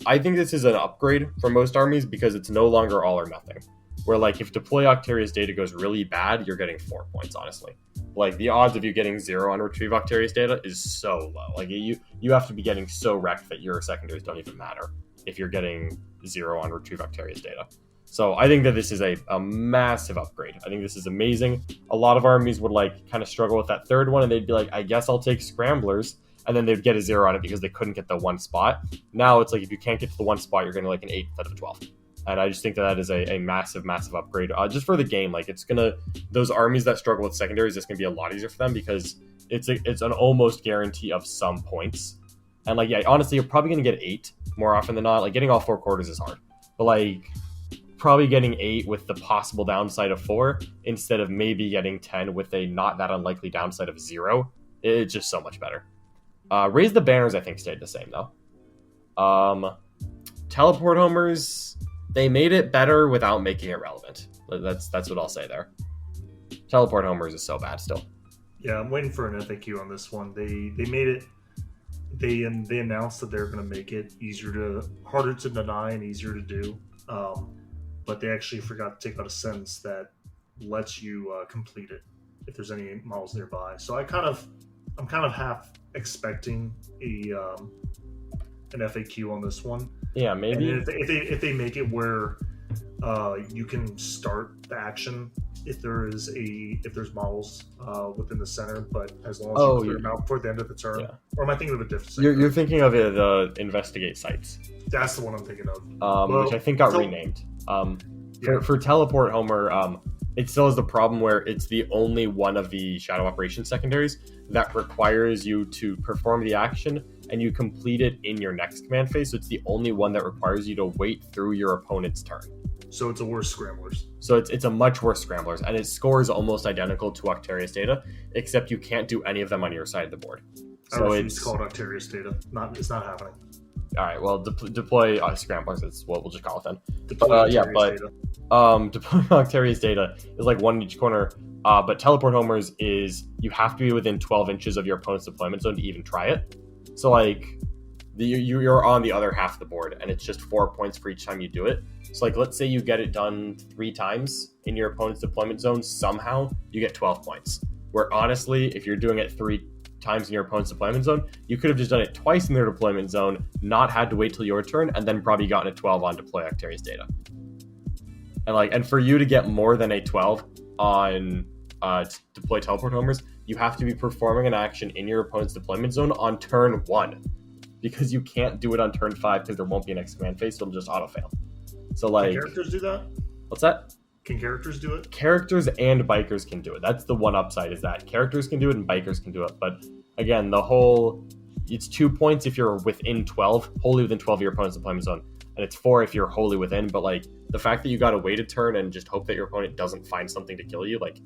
I think this is an upgrade for most armies because it's no longer all or nothing. Where like if Deploy Octaria's data goes really bad, you're getting 4 points, honestly. Like the odds of you getting 0 on Retrieve Octaria's data is so low. Like you have to be getting so wrecked that your secondaries don't even matter if you're getting 0 on Retrieve Octaria's data. So I think that this is a massive upgrade. I think this is amazing. A lot of armies would like kind of struggle with that third one and they'd be like, I guess I'll take Scramblers, and then they'd get a 0 on it because they couldn't get the 1 spot. Now it's like if you can't get to the 1 spot, you're getting like an 8 instead of a 12. And I just think that is a massive, massive upgrade just for the game. Like those armies that struggle with secondaries, it's gonna be a lot easier for them because it's an almost guarantee of some points. And like, yeah, honestly, you're probably gonna get 8 more often than not. Like getting all 4 quarters is hard, but like probably getting 8 with the possible downside of 4 instead of maybe getting 10 with a not that unlikely downside of 0. It's just so much better. Raise the Banners, I think, stayed the same though. Teleport Homers, they made it better without making it relevant. That's what I'll say there. Teleport Homers is so bad still. Yeah, I'm waiting for an FAQ on this one. They made it they announced that they're going to make it harder to deny and easier to do. But they actually forgot to take out a sentence that lets you complete it if there's any models nearby. So I'm kind of half expecting an FAQ on this one. Yeah, maybe. And if they make it where you can start the action if there's models within the center, but as long as you clear them out before the end of the turn. Yeah. Or am I thinking of a different center? You're thinking of the investigate sites. That's the one I'm thinking of. Which I think got renamed. For Teleport Homer, it still has the problem where it's the only one of the Shadow Operations secondaries that requires you to perform the action and you complete it in your next command phase. So it's the only one that requires you to wait through your opponent's turn. So it's a worse Scramblers. So it's a much worse Scramblers, and its score is almost identical to Octarius Data, except you can't do any of them on your side of the board. So it's called Octarius Data. It's not happening. All right, well, deploy Scramblers. That's what we'll just call it then. Deploy deploying Octarius Data is like one in each corner. But Teleport Homers is you have to be within 12 inches of your opponent's deployment zone to even try it. So like you're on the other half of the board, and it's just 4 points for each time you do it. So like let's say you get it done 3 times in your opponent's deployment zone, somehow you get 12 points. Where honestly, if you're doing it 3 times in your opponent's deployment zone, you could have just done it twice in their deployment zone, not had to wait till your turn, and then probably gotten a 12 on deploy Octarius Data. And for you to get more than a 12 on deploy Teleport Homers, you have to be performing an action in your opponent's deployment zone on turn 1, because you can't do it on turn 5 because there won't be an next command phase, so it'll just auto fail. So like, can characters do that? What's that? Can characters do it? Characters and bikers can do it. That's the one upside, is that characters can do it and bikers can do it. But again, it's 2 points if you're within 12, wholly within 12 of your opponent's deployment zone, and it's 4 if you're wholly within. But like the fact that you got to wait a turn and just hope that your opponent doesn't find something to kill you, like,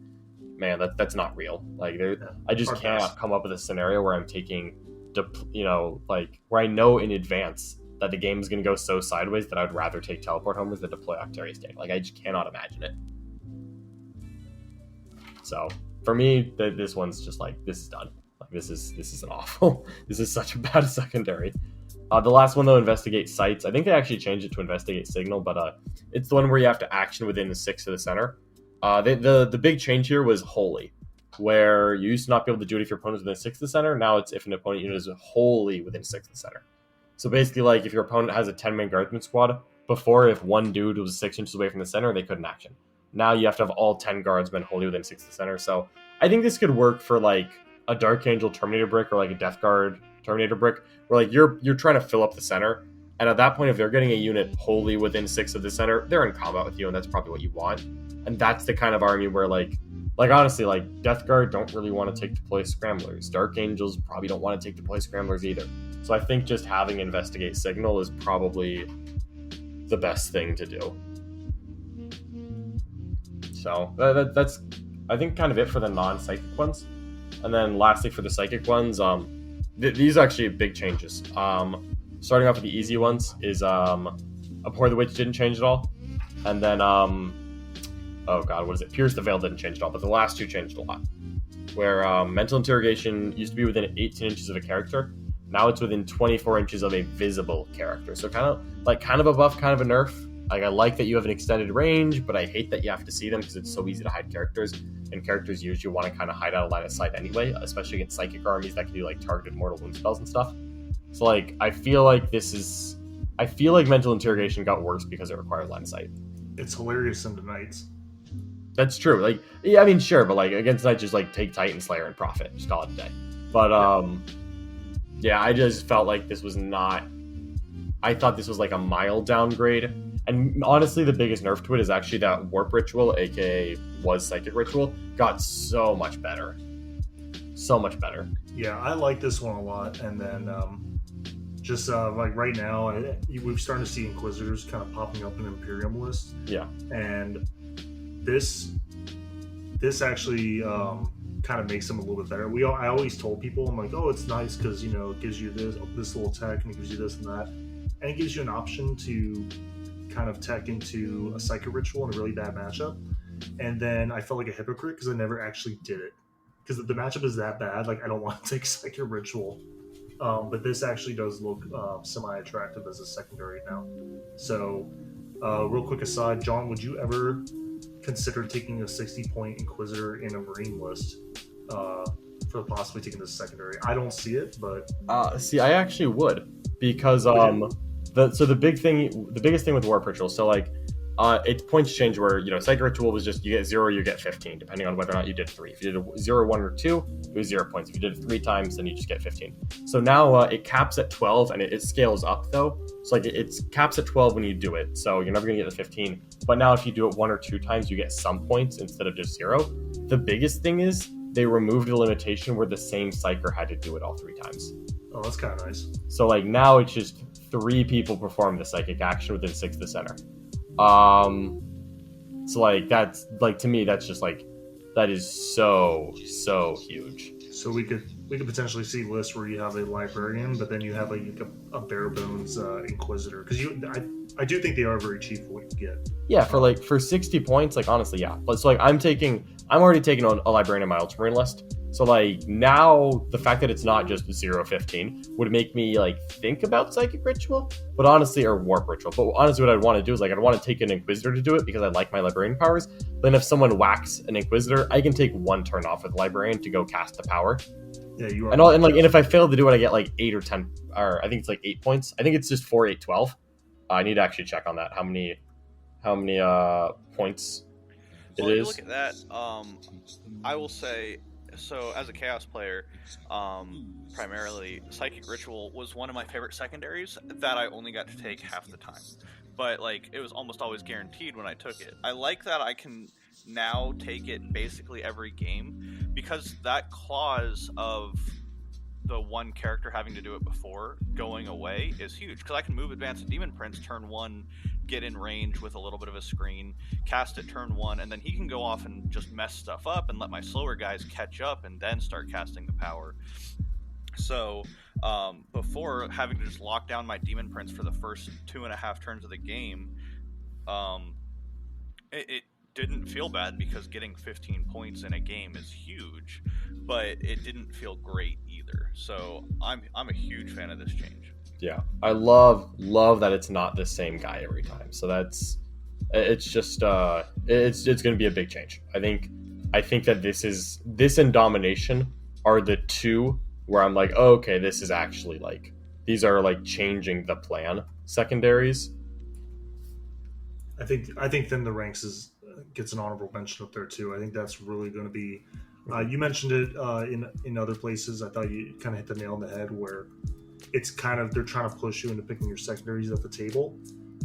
man, that's not real. Like I just can't come up with a scenario where I'm taking, like where I know in advance that the game is going to go so sideways that I would rather take Teleport Homers than deploy Octarius Data. Like, I just cannot imagine it. So, for me, this one's just like, this is done. Like, this is an awful. This is such a bad secondary. The last one, though, Investigate Sites. I think they actually changed it to Investigate Signal, but it's the one where you have to action within the 6 of the center. The big change here was wholly, where you used to not be able to do it if your opponent was within 6 of the center. Now it's if an opponent unit is wholly within 6 of the center. So basically, like, if your opponent has a 10-man guardsman squad, before, if one dude was 6 inches away from the center, they couldn't action. Now you have to have all 10 guardsmen wholly within 6 of the center. So I think this could work for, like, a Dark Angel Terminator brick or, like, a Death Guard Terminator brick, where, like, you're trying to fill up the center. And at that point, if they're getting a unit wholly within 6 of the center, they're in combat with you, and that's probably what you want. And that's the kind of army where, like honestly, like, Death Guard don't really want to take deploy Scramblers. Dark Angels probably don't want to take deploy Scramblers either. So I think just having Investigate Signal is probably the best thing to do. So that's, I think, kind of it for the non-psychic ones. And then lastly, for the psychic ones, these are actually big changes. Starting off with the easy ones is Abhor the Witch didn't change at all. And then, oh god, what is it? Pierce the Veil didn't change at all, but the last two changed a lot. Where Mental Interrogation used to be within 18 inches of a character. Now it's within 24 inches of a visible character. So kind of a buff, kind of a nerf. Like, I like that you have an extended range, but I hate that you have to see them because it's so easy to hide characters. And characters usually want to kind of hide out of line of sight anyway, especially against psychic armies that can do, like, targeted mortal wound spells and stuff. So, like, I feel like Mental Interrogation got worse because it required line of sight. It's hilarious into Knights. That's true. Like, yeah, I mean, sure, but, like, against Knights, just, like, take Titan Slayer and profit. Just call it a day. But, yeah, I just felt like this was not... I thought this was, like, a mild downgrade. And honestly, the biggest nerf to it is actually that Warp Ritual, aka was Psychic Ritual, got so much better. So much better. Yeah, I like this one a lot. And then, just like right now, we're starting to see Inquisitors kind of popping up in Imperium lists. Yeah. And this actually kind of makes them a little bit better. I always told people, I'm like, oh, it's nice because, you know, it gives you this little tech and it gives you this and that. And it gives you an option to kind of tech into a Psychic Ritual in a really bad matchup. And then I felt like a hypocrite because I never actually did it. Because the matchup is that bad, like, I don't want to take Psychic Ritual but this actually does look semi-attractive as a secondary now. So, real quick aside, John, would you ever consider taking a 60-point Inquisitor in a Marine list for possibly taking this secondary? I don't see it, but See, I actually would, because the biggest thing with Warp Ritual, so like it's points change where, Psychic Ritual was just you get 0, you get 15, depending on whether or not you did 3. If you did a 0, 1, or 2, it was 0 points. If you did it 3 times, then you just get 15. So now it caps at 12, and it scales up though. So like it caps at 12 when you do it, so you're never gonna get the 15. But now if you do it 1 or 2 times, you get some points instead of just 0. The biggest thing is they removed a limitation where the same Psyker had to do it all 3 times. Oh, that's kind of nice. So like now it's just 3 people perform the psychic action within 6 of the center. So like that's like, to me, that's just like, that is so huge. So we could potentially see lists where you have a librarian, but then you have a bare bones Inquisitor, because I do think they are very cheap for what you get. Yeah, for 60 points, like honestly, yeah. But so like I'm already taking on a librarian in my Ultramarine list. So like now the fact that it's not just 0-15 would make me like think about Psychic Ritual, but honestly, or Warp Ritual. But honestly, what I'd want to do is like I'd want to take an Inquisitor to do it because I like my librarian powers. Then if someone whacks an Inquisitor, I can take 1 turn off with the librarian to go cast the power. Yeah, you are. And if I fail to do it, I get like 8 or 10, or I think it's like 8 points. I think it's just 4, 8, 12. I need to actually check on that. How many points it is. If you look at that, I will say, so as a Chaos player, primarily, Psychic Ritual was one of my favorite secondaries that I only got to take half the time. But like, it was almost always guaranteed when I took it. I like that I can now take it basically every game, because that clause of the one character having to do it before going away is huge, because I can move Advanced Demon Prince turn 1, get in range with a little bit of a screen, cast it turn 1, and then he can go off and just mess stuff up and let my slower guys catch up and then start casting the power. So before having to just lock down my Demon Prince for the first 2.5 turns of the game, it didn't feel bad, because getting 15 points in a game is huge, but it didn't feel great either. So I'm a huge fan of this change. Yeah, I love that it's not the same guy every time. So it's just it's going to be a big change. I think that this and Domination are the two where I'm like, oh, okay, this is actually like, these are like changing the plan secondaries. I think then the ranks gets an honorable mention up there too. I think that's really going to be. You mentioned it in other places. I thought you kind of hit the nail on the head where it's kind of, they're trying to push you into picking your secondaries at the table.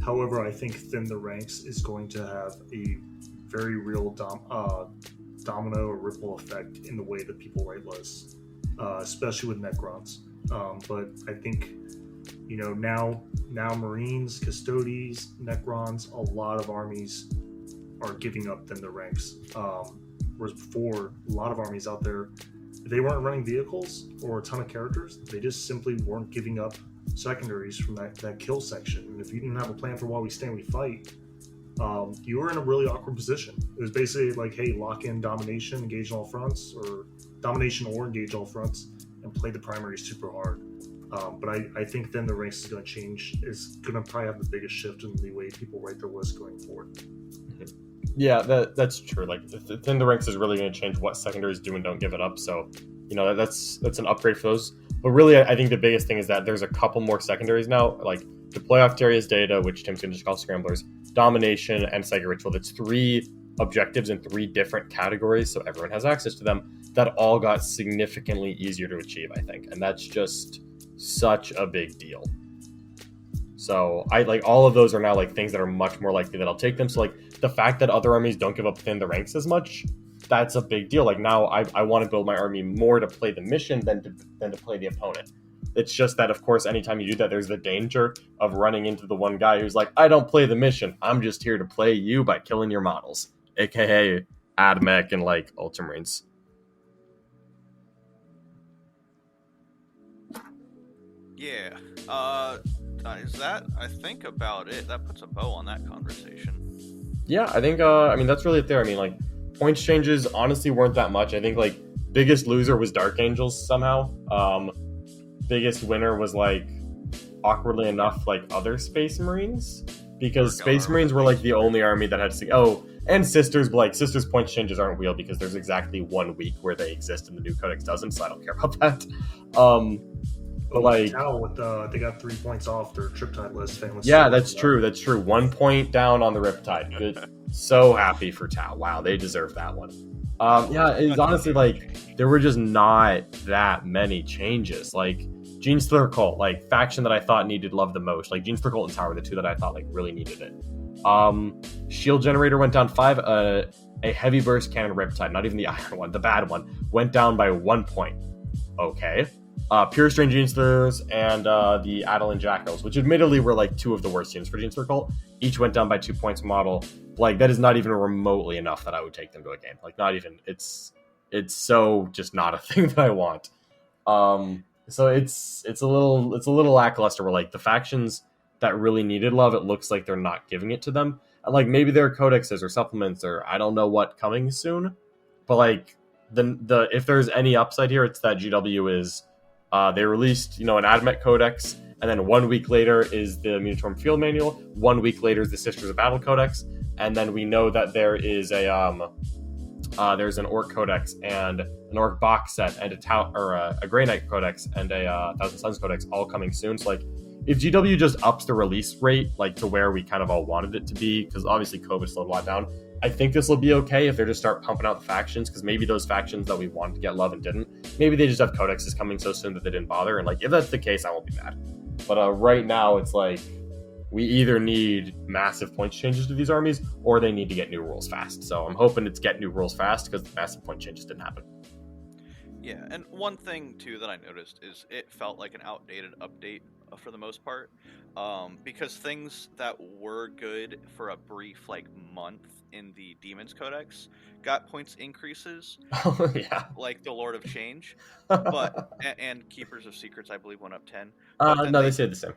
However, I think Thin the Ranks is going to have a very real domino or ripple effect in the way that people write lists, especially with Necrons. But I think, now Marines, Custodes, Necrons, a lot of armies are giving up Thin the Ranks. Whereas before, a lot of armies out there, if they weren't running vehicles or a ton of characters, they just simply weren't giving up secondaries from that kill section. And if you didn't have a plan for while we stand, we fight, you were in a really awkward position. It was basically like, hey, lock in Domination, engage all fronts, or Domination or engage all fronts, and play the primary super hard. But I think then the ranks is going to change. It's going to probably have the biggest shift in the way people write their list going forward. Yeah, that's true. Like, Thin the Ranks is really going to change what secondaries do and don't give it up. So, that's an upgrade for those. But really, I think the biggest thing is that there's a couple more secondaries now, like Deploy Octaria's Data, which Tim's going to just call Scramblers, Domination, and Psychic Ritual. That's 3 objectives in 3 different categories, so everyone has access to them. That all got significantly easier to achieve, I think. And that's just such a big deal. So I like all of those are now like things that are much more likely that I'll take them. So like the fact that other armies don't give up Thin the Ranks as much, that's a big deal. Like now I want to build my army more to play the mission than to play the opponent. It's just that, of course, anytime you do that, there's the danger of running into the one guy who's like, I don't play the mission. I'm just here to play you by killing your models, aka AdMech and like Ultramarines. Yeah. Is that, I think, about it? That puts a bow on that conversation. Yeah, I think, that's really it there. I mean, like, points changes honestly weren't that much. I think, like, biggest loser was Dark Angels somehow. biggest winner was like, awkwardly enough, like other Space Marines, because Space Marines were like the only army that had and Sisters, but like Sisters points changes aren't real because there's exactly 1 week where they exist and the new codex doesn't, so I don't care about that. But like, they got 3 points off their Triptide list. Yeah, that's true. That's true. 1 point down on the Riptide. Good. So happy for Tau. Wow, they deserve that one. Yeah, it's honestly like there were just not that many changes. Like Genestealer Cult, like faction that I thought needed love the most. Like Genestealer Cult and Tower were the two that I thought like really needed it. Shield Generator went down 5. A Heavy Burst Cannon Riptide, not even the iron one, the bad one, went down by 1 point. Okay. Pure Strain Genestealers and the Adelan Jackals, which admittedly were like 2 of the worst teams for Genestealer Cult, each went down by 2 points model. Like, that is not even remotely enough that I would take them to a game. Like, not even. It's so just not a thing that I want. So it's a little lackluster where like the factions that really needed love, it looks like they're not giving it to them. And like maybe there are codexes or supplements or I don't know what coming soon, but like the if there's any upside here, it's that GW is they released an AdMech codex, and then 1 week later is the Minotaur Field Manual. 1 week later is the Sisters of Battle codex, and then we know that there is there's an Orc codex and an Orc box set and a Grey Knight codex and a Thousand Suns codex all coming soon. So like, if GW just ups the release rate like to where we kind of all wanted it to be, because obviously COVID slowed a lot down, I think this will be okay if they just start pumping out the factions, because maybe those factions that we wanted to get love and didn't, maybe they just have codexes coming so soon that they didn't bother. And like, if that's the case, I won't be mad. But right now, it's like we either need massive points changes to these armies, or they need to get new rules fast. So I'm hoping it's get new rules fast, because the massive point changes didn't happen. Yeah, and one thing too that I noticed is it felt like an outdated update for the most part, because things that were good for a brief like month in the Demons Codex got points increases. Oh yeah, like the Lord of Change, but and Keepers of Secrets I believe went up 10. No, they stayed the same.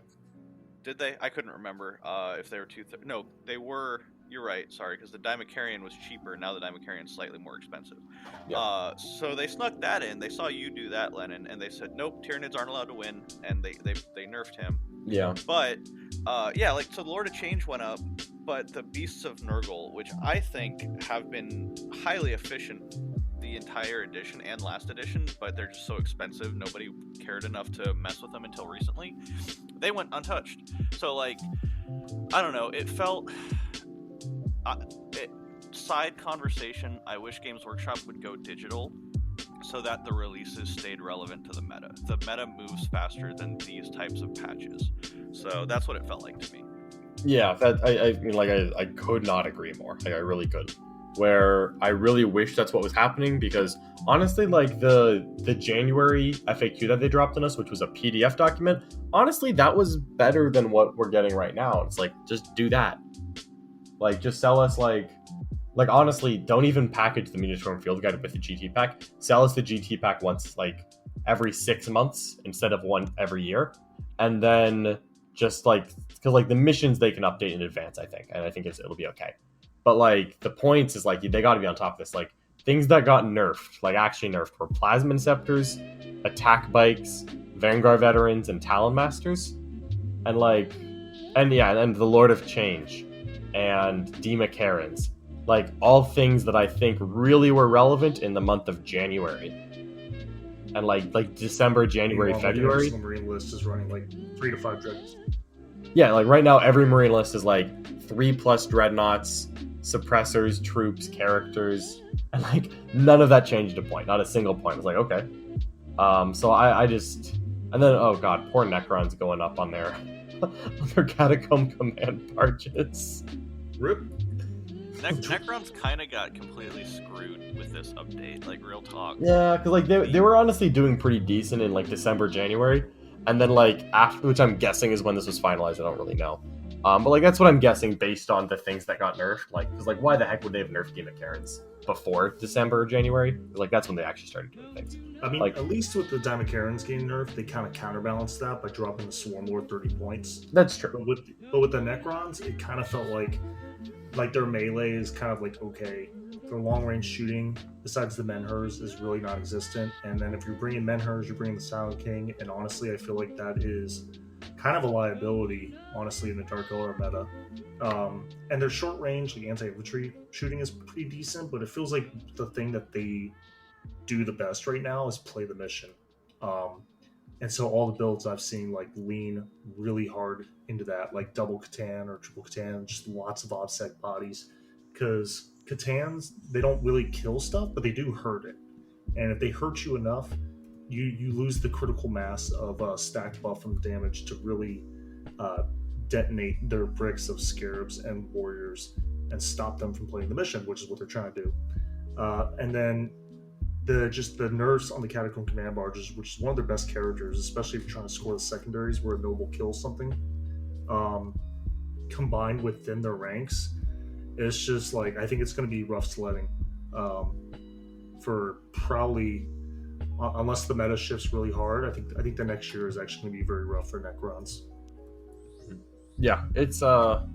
Did they? I couldn't remember if they were no, they were. You're right. Sorry, because the Dimacarian was cheaper. Now the Dimacarian is slightly more expensive. Yeah. So they snuck that in. They saw you do that, Lennon, and they said, nope, Tyranids aren't allowed to win, and they nerfed him. Yeah. But like so, the Lord of Change went up, but the Beasts of Nurgle, which I think have been highly efficient the entire edition and last edition, but they're just so expensive, nobody cared enough to mess with them until recently. They went untouched. So like, I don't know. It felt. Side conversation, I wish Games Workshop would go digital so that the releases stayed relevant to the meta. The meta moves faster than these types of patches. So that's what it felt like to me. Yeah, that I mean, like I could not agree more. Like I really could. Where I really wish that's what was happening, because honestly, like the January FAQ that they dropped on us, which was a PDF document, honestly, that was better than what we're getting right now. It's like, just do that. Like, just sell us, like honestly, don't even package the Minotaur Field Guide with the GT pack. Sell us the GT pack once, like, every 6 months instead of one every year. And then just, like, because, like, the missions they can update in advance, I think. And I think it'll be okay. But, like, the points is, like, they got to be on top of this. Like, things that got nerfed, like, actually nerfed, were Plasma Inceptors, Attack Bikes, Vanguard Veterans, and Talon Masters. And, like, and the Lord of Change. And Demacarans, like all things that I think really were relevant in the month of January, and like December, January, February. The Marine list is running like 3 to 5 dreadnoughts. Yeah, like right now every Marine list is like 3+ dreadnoughts, suppressors, troops, characters, and like none of that changed a point, not a single point. It's like, okay, so I just, and then oh god, poor Necrons going up on their Catacomb Command barges. Rip. Necrons kind of got completely screwed with this update, like real talk. Yeah, because like they were honestly doing pretty decent in like December, January, and then like after, which I'm guessing is when this was finalized. I don't really know, but like that's what I'm guessing based on the things that got nerfed. Like, because like why the heck would they have nerfed Demacarans before December or January? Like that's when they actually started doing things. I mean, like, at least with the Demacarans getting nerfed, they kind of counterbalanced that by dropping the Swarm Lord 30 points. That's true. But with the Necrons, it kind of felt like their melee is kind of like okay their long range shooting, besides the Menhirs, is really non-existent. And then if you're bringing Menhirs, you're bringing the Silent King, and honestly, I feel like that is kind of a liability, honestly, in the Dark Elder meta. And their short range, like anti-infantry shooting, is pretty decent, but it feels like the thing that they do the best right now is play the mission. And so all the builds I've seen like lean really hard into that, like double Catan or triple Catan, just lots of OBSEC bodies. Because Catans, they don't really kill stuff, but they do hurt it. And if they hurt you enough, you lose the critical mass of stacked buff and damage to really detonate their bricks of scarabs and warriors and stop them from playing the mission, which is what they're trying to do. And then the nerfs on the Catacomb Command Barges, which is one of their best characters, especially if you're trying to score the secondaries where a noble kills something, combined within their ranks, it's just like, I think it's going to be rough sledding for probably, unless the meta shifts really hard. I think the next year is actually going to be very rough for Necrons. Yeah, it's the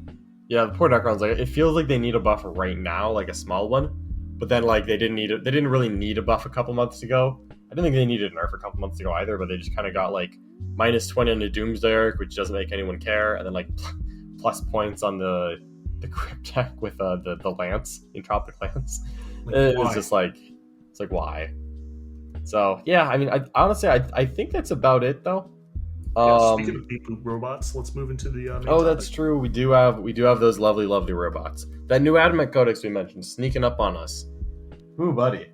poor Necrons, like, it feels like they need a buff right now, like a small one, but then like they didn't really need a buff a couple months ago. I don't think they needed a nerf a couple months ago either, but they just kind of got like -20 on the Doomsday Arc, which doesn't make anyone care, and then like plus points on the Crypt deck with the Lance, Entropic Lance. It's just like, it's like, why? So yeah, I mean, I think that's about it though. Speaking of beat boop robots, let's move into the main topic. That's topic. true. We do have those lovely robots. That new AdMech Codex we mentioned sneaking up on us. Ooh, buddy.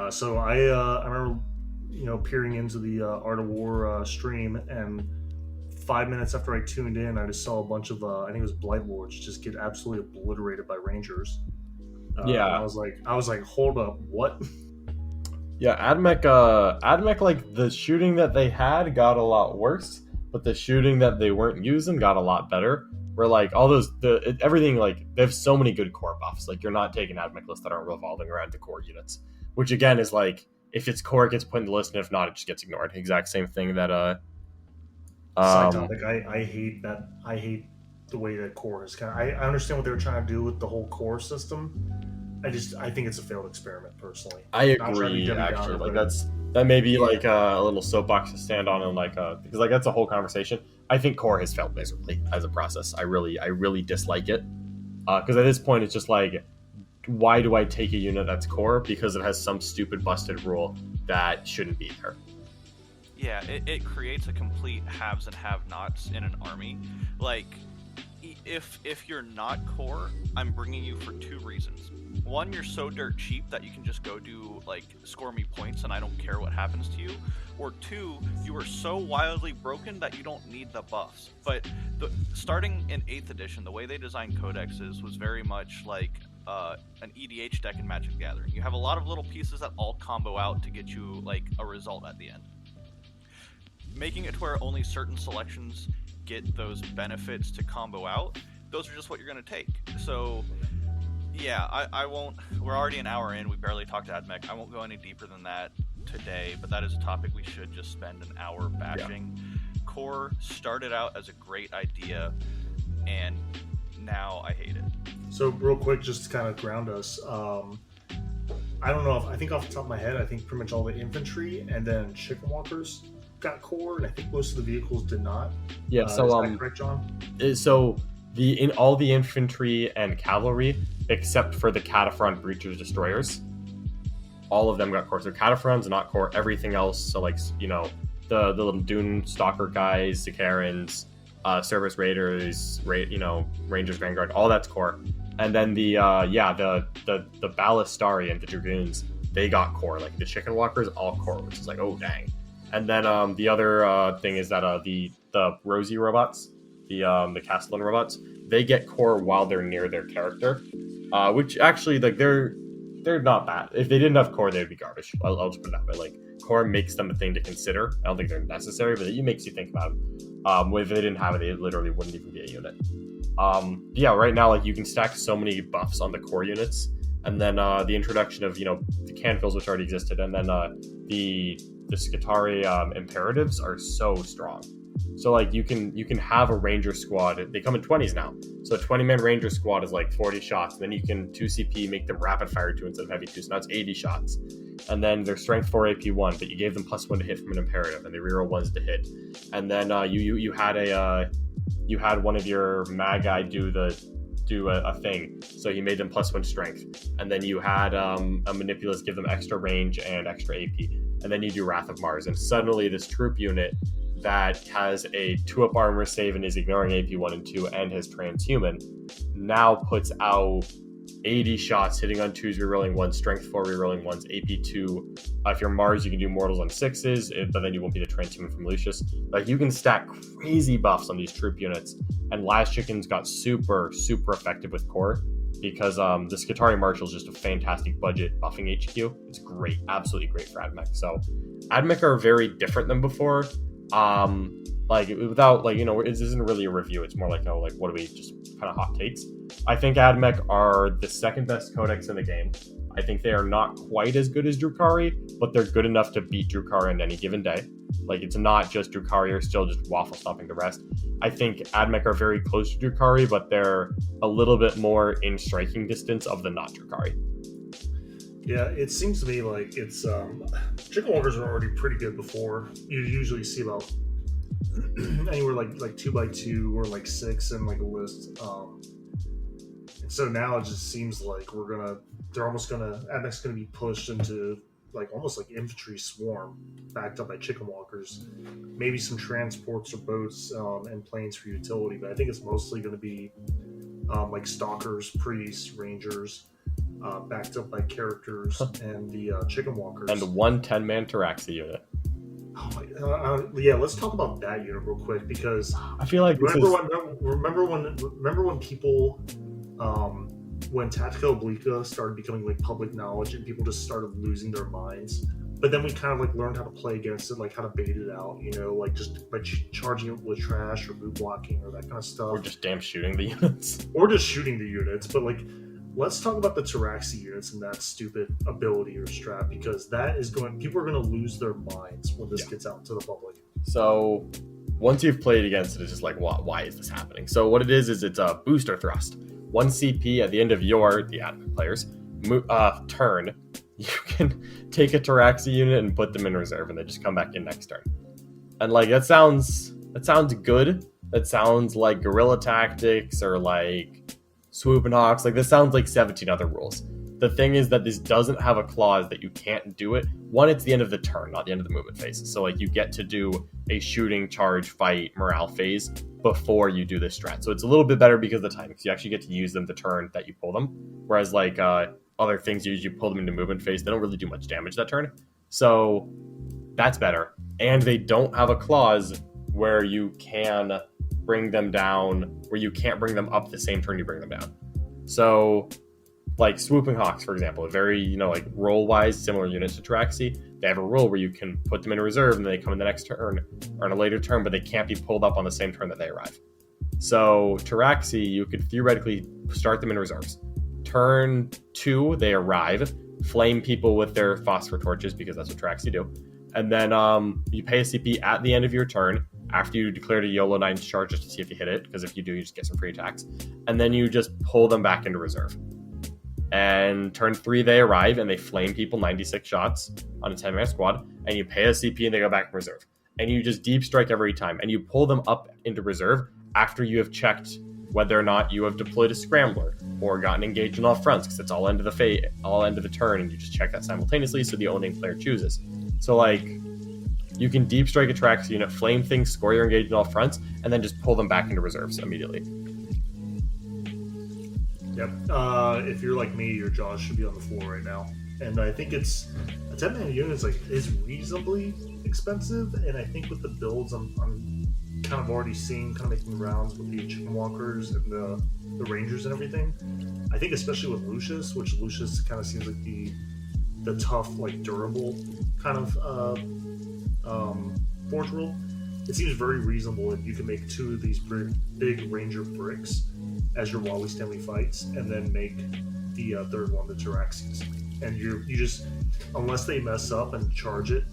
So I remember, peering into the Art of War stream, and 5 minutes after I tuned in, I just saw a bunch of I think it was Blight Lords just get absolutely obliterated by Rangers. Yeah, I was like, hold up, what? Yeah, AdMech, like, the shooting that they had got a lot worse, but the shooting that they weren't using got a lot better. Where like all those everything, like, they have so many good core buffs. Like, you're not taking AdMech lists that aren't revolving around the core units, which again is like, if it's core, it gets put in the list, and if not, it just gets ignored. Exact same thing that Side topic. I hate that. I hate the way that core is kind of. I understand what they were trying to do with the whole core system. I think it's a failed experiment, personally. I agree, actually. Like, that may be like a little soapbox to stand on, and like because like that's a whole conversation. I think core has failed miserably as a process. I really dislike it because at this point it's just like, why do I take a unit that's core because it has some stupid busted rule that shouldn't be there? Yeah, it creates a complete haves and have-nots in an army. Like, if you're not core, I'm bringing you for two reasons. One, you're so dirt cheap that you can just go do, like, score me points and I don't care what happens to you. Or two, you are so wildly broken that you don't need the buffs. But starting in 8th edition, the way they designed codexes was very much like an EDH deck in Magic the Gathering. You have a lot of little pieces that all combo out to get you, like, a result at the end. Making it to where only certain selections get those benefits to combo out, those are just what you're going to take. So yeah, I won't, we're already an hour in, we barely talked to AdMech. I won't go any deeper than that today, but that is a topic we should just spend an hour bashing. Yeah. Core started out as a great idea, and now I hate it. So real quick, just to kind of ground us, I don't know, I think off the top of my head, I think pretty much all the infantry and then chicken walkers got core, and I think most of the vehicles did not. Yeah, so is that correct, John? So in all the infantry and cavalry, except for the Cataphront Breachers Destroyers, all of them got core. So Cataphrons not core. Everything else, so like, the little Dune Stalker guys, Sicarans, Service Raiders, Rangers Vanguard, all that's core. And then the Ballistari and the Dragoons, they got core. Like the Chicken Walkers, all core, which is like, oh dang. And then the other thing is that the Rosie robots, the Castellan robots, they get core while they're near their character, which actually, like, they're not bad. If they didn't have core, they'd be garbage. I'll just put it that way. Like, core makes them a thing to consider. I don't think they're necessary, but it makes you think about it. If they didn't have it, it literally wouldn't even be a unit. Yeah, right now, like, you can stack so many buffs on the core units, and then the introduction of the Canfils, which already existed, and then the Skitarii imperatives are so strong. So like you can have a ranger squad. They come in 20s now. So a 20-man ranger squad is like 40 shots. Then you can 2 CP make them rapid fire 2 instead of heavy 2. So now it's 80 shots. And then their strength 4 AP 1, but you gave them +1 to hit from an imperative, and they reroll 1s to hit. And then you had one of your magi do a thing, so he made them +1 strength. And then you had a manipulus give them extra range and extra AP. And then you do Wrath of Mars, and suddenly this troop unit that has a 2-up armor save and is ignoring AP 1 and 2 and has transhuman now puts out 80 shots, hitting on 2s, rerolling 1s, strength 4, rerolling 1s, AP 2. If you're Mars, you can do mortals on 6s, but then you won't be the transhuman from Lucius. Like, you can stack crazy buffs on these troop units, and Last Chickens got super effective with core, because the Skitarii Marshal is just a fantastic budget buffing HQ. It's great, absolutely great for AdMech. So AdMech are very different than before. Like, without, like, you know, this isn't really a review. It's more like, oh, like, what do we, just kind of hot takes. I think AdMech are the second best codex in the game. I think they are not quite as good as Drukhari, but they're good enough to beat Drukhari on any given day. Like, it's not just Drukhari are still just waffle stomping the rest. I think AdMech are very close to Drukhari, but they're a little bit more in striking distance of the not Drukhari. Yeah, it seems to me like it's chicken walkers are already pretty good before. You usually see about anywhere like 2x2 or like 6 in like a list. And so now it just seems like AdMech's gonna be pushed into like almost like infantry swarm, backed up by chicken walkers. Maybe some transports or boats and planes for utility, but I think it's mostly going to be like stalkers, priests, rangers, backed up by characters and the chicken walkers. And the 1 10-man Taraxi unit. Yeah, let's talk about that unit real quick, because I feel like remember when people when Tactical Obliqua started becoming like public knowledge and people just started losing their minds, but then we kind of like learned how to play against it, like how to bait it out, you know, like just by charging it with trash or boot blocking or that kind of stuff, or just damn shooting the units, but like, let's talk about the Taraxi units and that stupid ability or strat, because people are going to lose their minds when this gets out to the public. So once you've played against it, it's just like, why is this happening? So what it is it's a booster thrust. 1 CP at the end of the AdMech players turn, you can take a Taraxi unit and put them in reserve, and they just come back in next turn. And like, that sounds good. That sounds like guerrilla tactics or like Swooping Hawks. Like, this sounds like 17 other rules. The thing is that this doesn't have a clause that you can't do it. One, it's the end of the turn, not the end of the movement phase. So like, you get to do a shooting, charge, fight, morale phase before you do this strat. So it's a little bit better because of the time, because you actually get to use them the turn that you pull them. Whereas like other things, you usually pull them into movement phase. They don't really do much damage that turn. So that's better. And they don't have a clause where you can bring them down, where you can't bring them up the same turn you bring them down. So like Swooping Hawks, for example, a very, you know, like role-wise similar units to Taraxi, they have a rule where you can put them in reserve and they come in the next turn or in a later turn, but they can't be pulled up on the same turn that they arrive. So Taraxi, you could theoretically start them in reserves. Turn 2, they arrive, flame people with their phosphor torches, because that's what Taraxi do. And then you pay a CP at the end of your turn, after you declared a YOLO 9 charge, just to see if you hit it, because if you do, you just get some free attacks. And then you just pull them back into reserve. And turn 3, they arrive, and they flame people 96 shots on a 10-man squad, and you pay a CP and they go back in reserve. And you just deep strike every time, and you pull them up into reserve after you have checked whether or not you have deployed a scrambler or gotten engaged on all fronts, because it's all end of the turn, and you just check that simultaneously, so the owning player chooses. So like, you can deep strike a Taraxi unit, flame things, score your engagement on all fronts, and then just pull them back into reserves immediately. Yep. If you're like me, your jaws should be on the floor right now. And I think it's a 10-man unit is reasonably expensive, and I think with the builds I'm kind of already seeing, kind of making rounds with the chicken walkers and the rangers and everything. I think especially with Lucius, which Lucius kind of seems like the tough, like durable kind of forge rule. It seems very reasonable if you can make 2 of these big ranger bricks as your Wally Stanley fights, and then make the third one the Taraxis. And you just, unless they mess up and charge it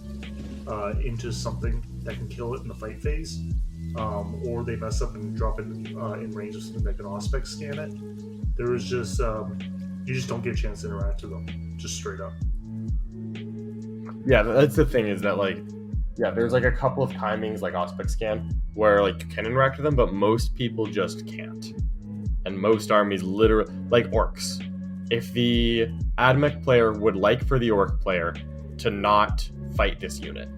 into something that can kill it in the fight phase, or they mess up and drop in range of something that can Auspex scan it. There is just you just don't get a chance to interact with them, just straight up. Yeah, that's the thing is that like, yeah, there's like a couple of timings like Auspex scan where like you can interact with them, but most people just can't. And most armies literally, like orcs, if the AdMech player would like for the orc player to not fight this unit,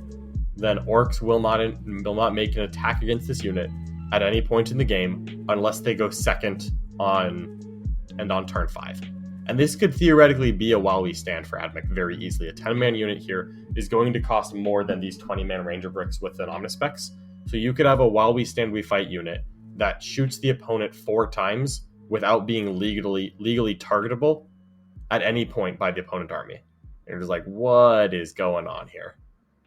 then orcs will not make an attack against this unit at any point in the game unless they go second on turn 5. And this could theoretically be a while we stand for AdMech very easily. A 10-man unit here is going to cost more than these 20-man Ranger bricks with an Omnispecs. So you could have a while we stand we fight unit that shoots the opponent 4 times without being legally targetable at any point by the opponent army. And you're just like, what is going on here?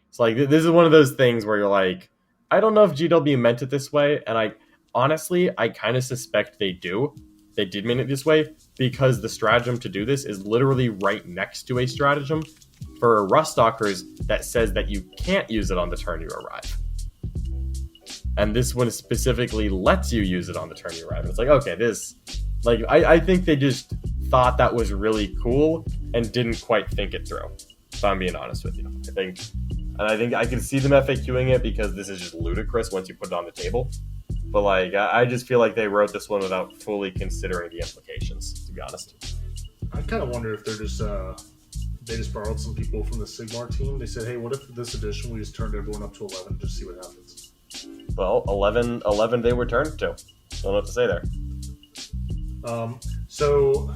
It's like, this is one of those things where you're like, I don't know if GW meant it this way, and I kind of suspect they do. They did mean it this way because the stratagem to do this is literally right next to a stratagem for Ruststalkers that says that you can't use it on the turn you arrive. And this one specifically lets you use it on the turn you arrive. And it's like, okay, I think they just thought that was really cool and didn't quite think it through. If I'm being honest with you. I think I can see them FAQing it because this is just ludicrous once you put it on the table. But like, I just feel like they wrote this one without fully considering the implications, to be honest. I kind of wonder if they're just they just borrowed some people from the Sigmar team. They said, hey, what if this edition we just turned everyone up to 11 and just see what happens? Well, 11 they were turned to. I don't know what to say there. So,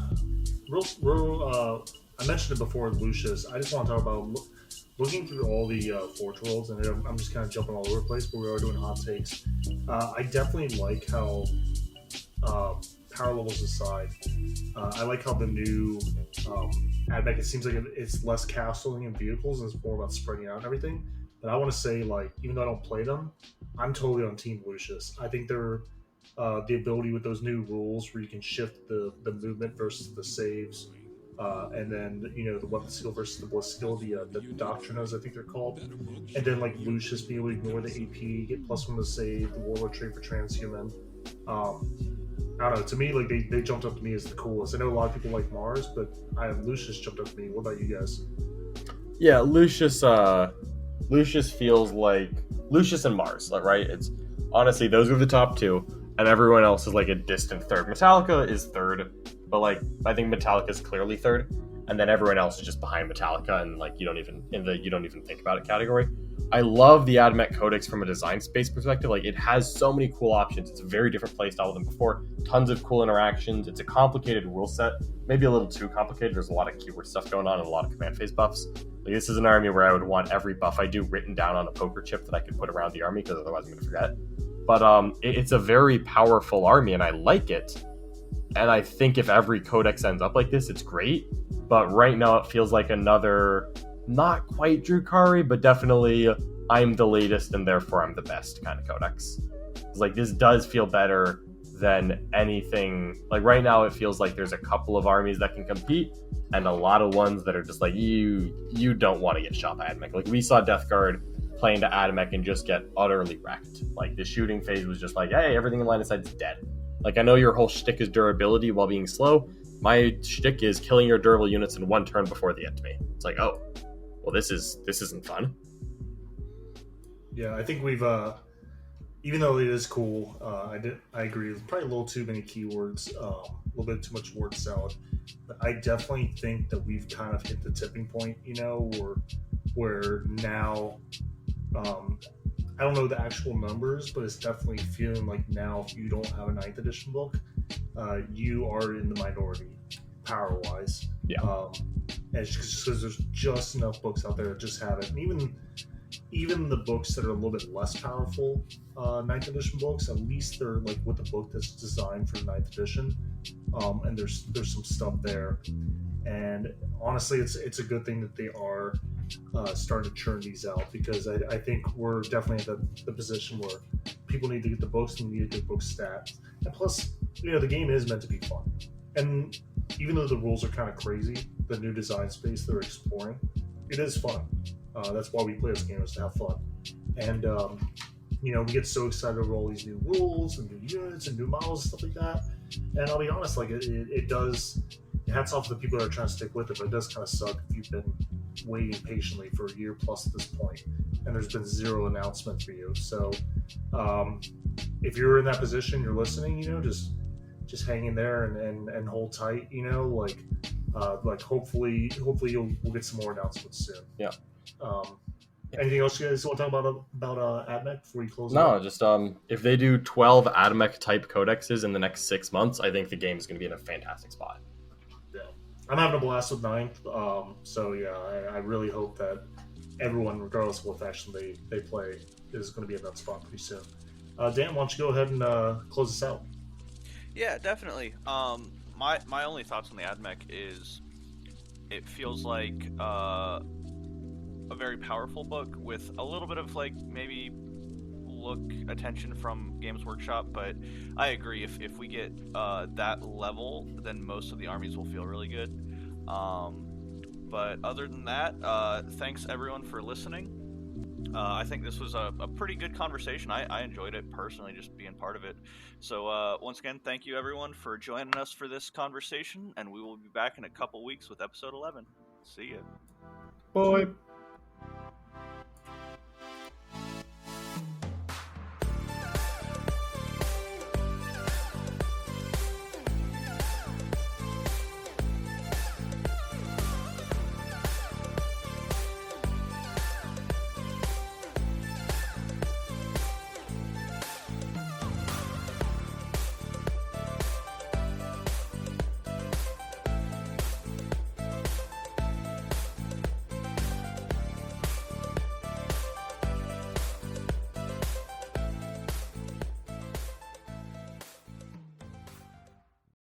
I mentioned it before with Lucius. I just want to talk about looking through all the Forge Worlds, and I'm just kind of jumping all over the place, but we are doing hot takes. I definitely like how, power levels aside, I like how the new AdMech, it seems like it's less castling and vehicles, and it's more about spreading out and everything. But I want to say, like, even though I don't play them, I'm totally on Team Lucius. I think they're the ability with those new rules where you can shift the movement versus the saves, and then the weapon skill versus the bliss skill, the doctrinas I think they're called, and then like Lucius being able to ignore the AP, get +1 to save, the warlord trait for transhuman. I don't know. To me, like they jumped up to me as the coolest. I know a lot of people like Mars, but Lucius jumped up to me. What about you guys? Yeah, Lucius feels like Lucius and Mars, right? It's honestly those are the top 2, and everyone else is like a distant third. Metallica is third, but like I think Metallica is clearly third, and then everyone else is just behind Metallica, and like you don't even think about it category. I love the AdMech Codex from a design space perspective. Like it has so many cool options. It's a very different playstyle than before. Tons of cool interactions. It's a complicated rule set, maybe a little too complicated. There's a lot of keyword stuff going on and a lot of command phase buffs. Like this is an army where I would want every buff I do written down on a poker chip that I could put around the army because otherwise I'm going to forget. But it's a very powerful army and I like it. And I think if every codex ends up like this, it's great. But right now it feels like another, not quite Drukhari, but definitely I'm the latest and therefore I'm the best kind of codex. It's like this does feel better than anything. Like right now it feels like there's a couple of armies that can compete and a lot of ones that are just like, you don't want to get shot by AdMech. Like we saw Death Guard playing to AdMech and just get utterly wrecked. Like the shooting phase was just like, hey, everything in line of sight is dead. Like I know your whole shtick is durability while being slow. My shtick is killing your durable units in 1 turn before they get to me. It's like, oh, well this isn't fun. Yeah, I think we've even though it is cool, I agree. There's probably a little too many keywords, a little bit too much word salad. But I definitely think that we've kind of hit the tipping point, where now, I don't know the actual numbers, but it's definitely feeling like now if you don't have a 9th edition book, you are in the minority power-wise. Yeah. And it's just because there's just enough books out there that just have it. And even the books that are a little bit less powerful 9th edition books, at least they're like with a book that's designed for 9th edition, and there's some stuff there. And honestly, it's a good thing that they are starting to churn these out, because I think we're definitely at the position where people need to get the books and need a good book stat. And plus, the game is meant to be fun. And even though the rules are kind of crazy, the new design space they're exploring, it is fun. That's why we play this game, is to have fun. And we get so excited over all these new rules and new units and new models and stuff like that. And I'll be honest, like it does. Hats off to the people that are trying to stick with it, but it does kind of suck if you've been waiting patiently for a year plus at this point, and there's been zero announcement for you. So, if you're in that position, you're listening, just hang in there and hold tight. Like hopefully we'll get some more announcements soon. Yeah. Anything else you guys want to talk about AdMech before you close? No, just if they do 12 AdMech type codexes in the next 6 months, I think the game is going to be in a fantastic spot. Yeah, I'm having a blast with Ninth. So yeah, I really hope that everyone, regardless of what faction they play, is going to be in that spot pretty soon. Dan, why don't you go ahead and close this out? Yeah, definitely. My only thoughts on the AdMech is it feels like a very powerful book with a little bit of like maybe attention from Games Workshop, but I agree if we get that level, then most of the armies will feel really good. But other than that, thanks everyone for listening. I think this was a pretty good conversation. I enjoyed it personally, just being part of it. So once again, thank you everyone for joining us for this conversation, and we will be back in a couple weeks with episode 11. See ya. Bye.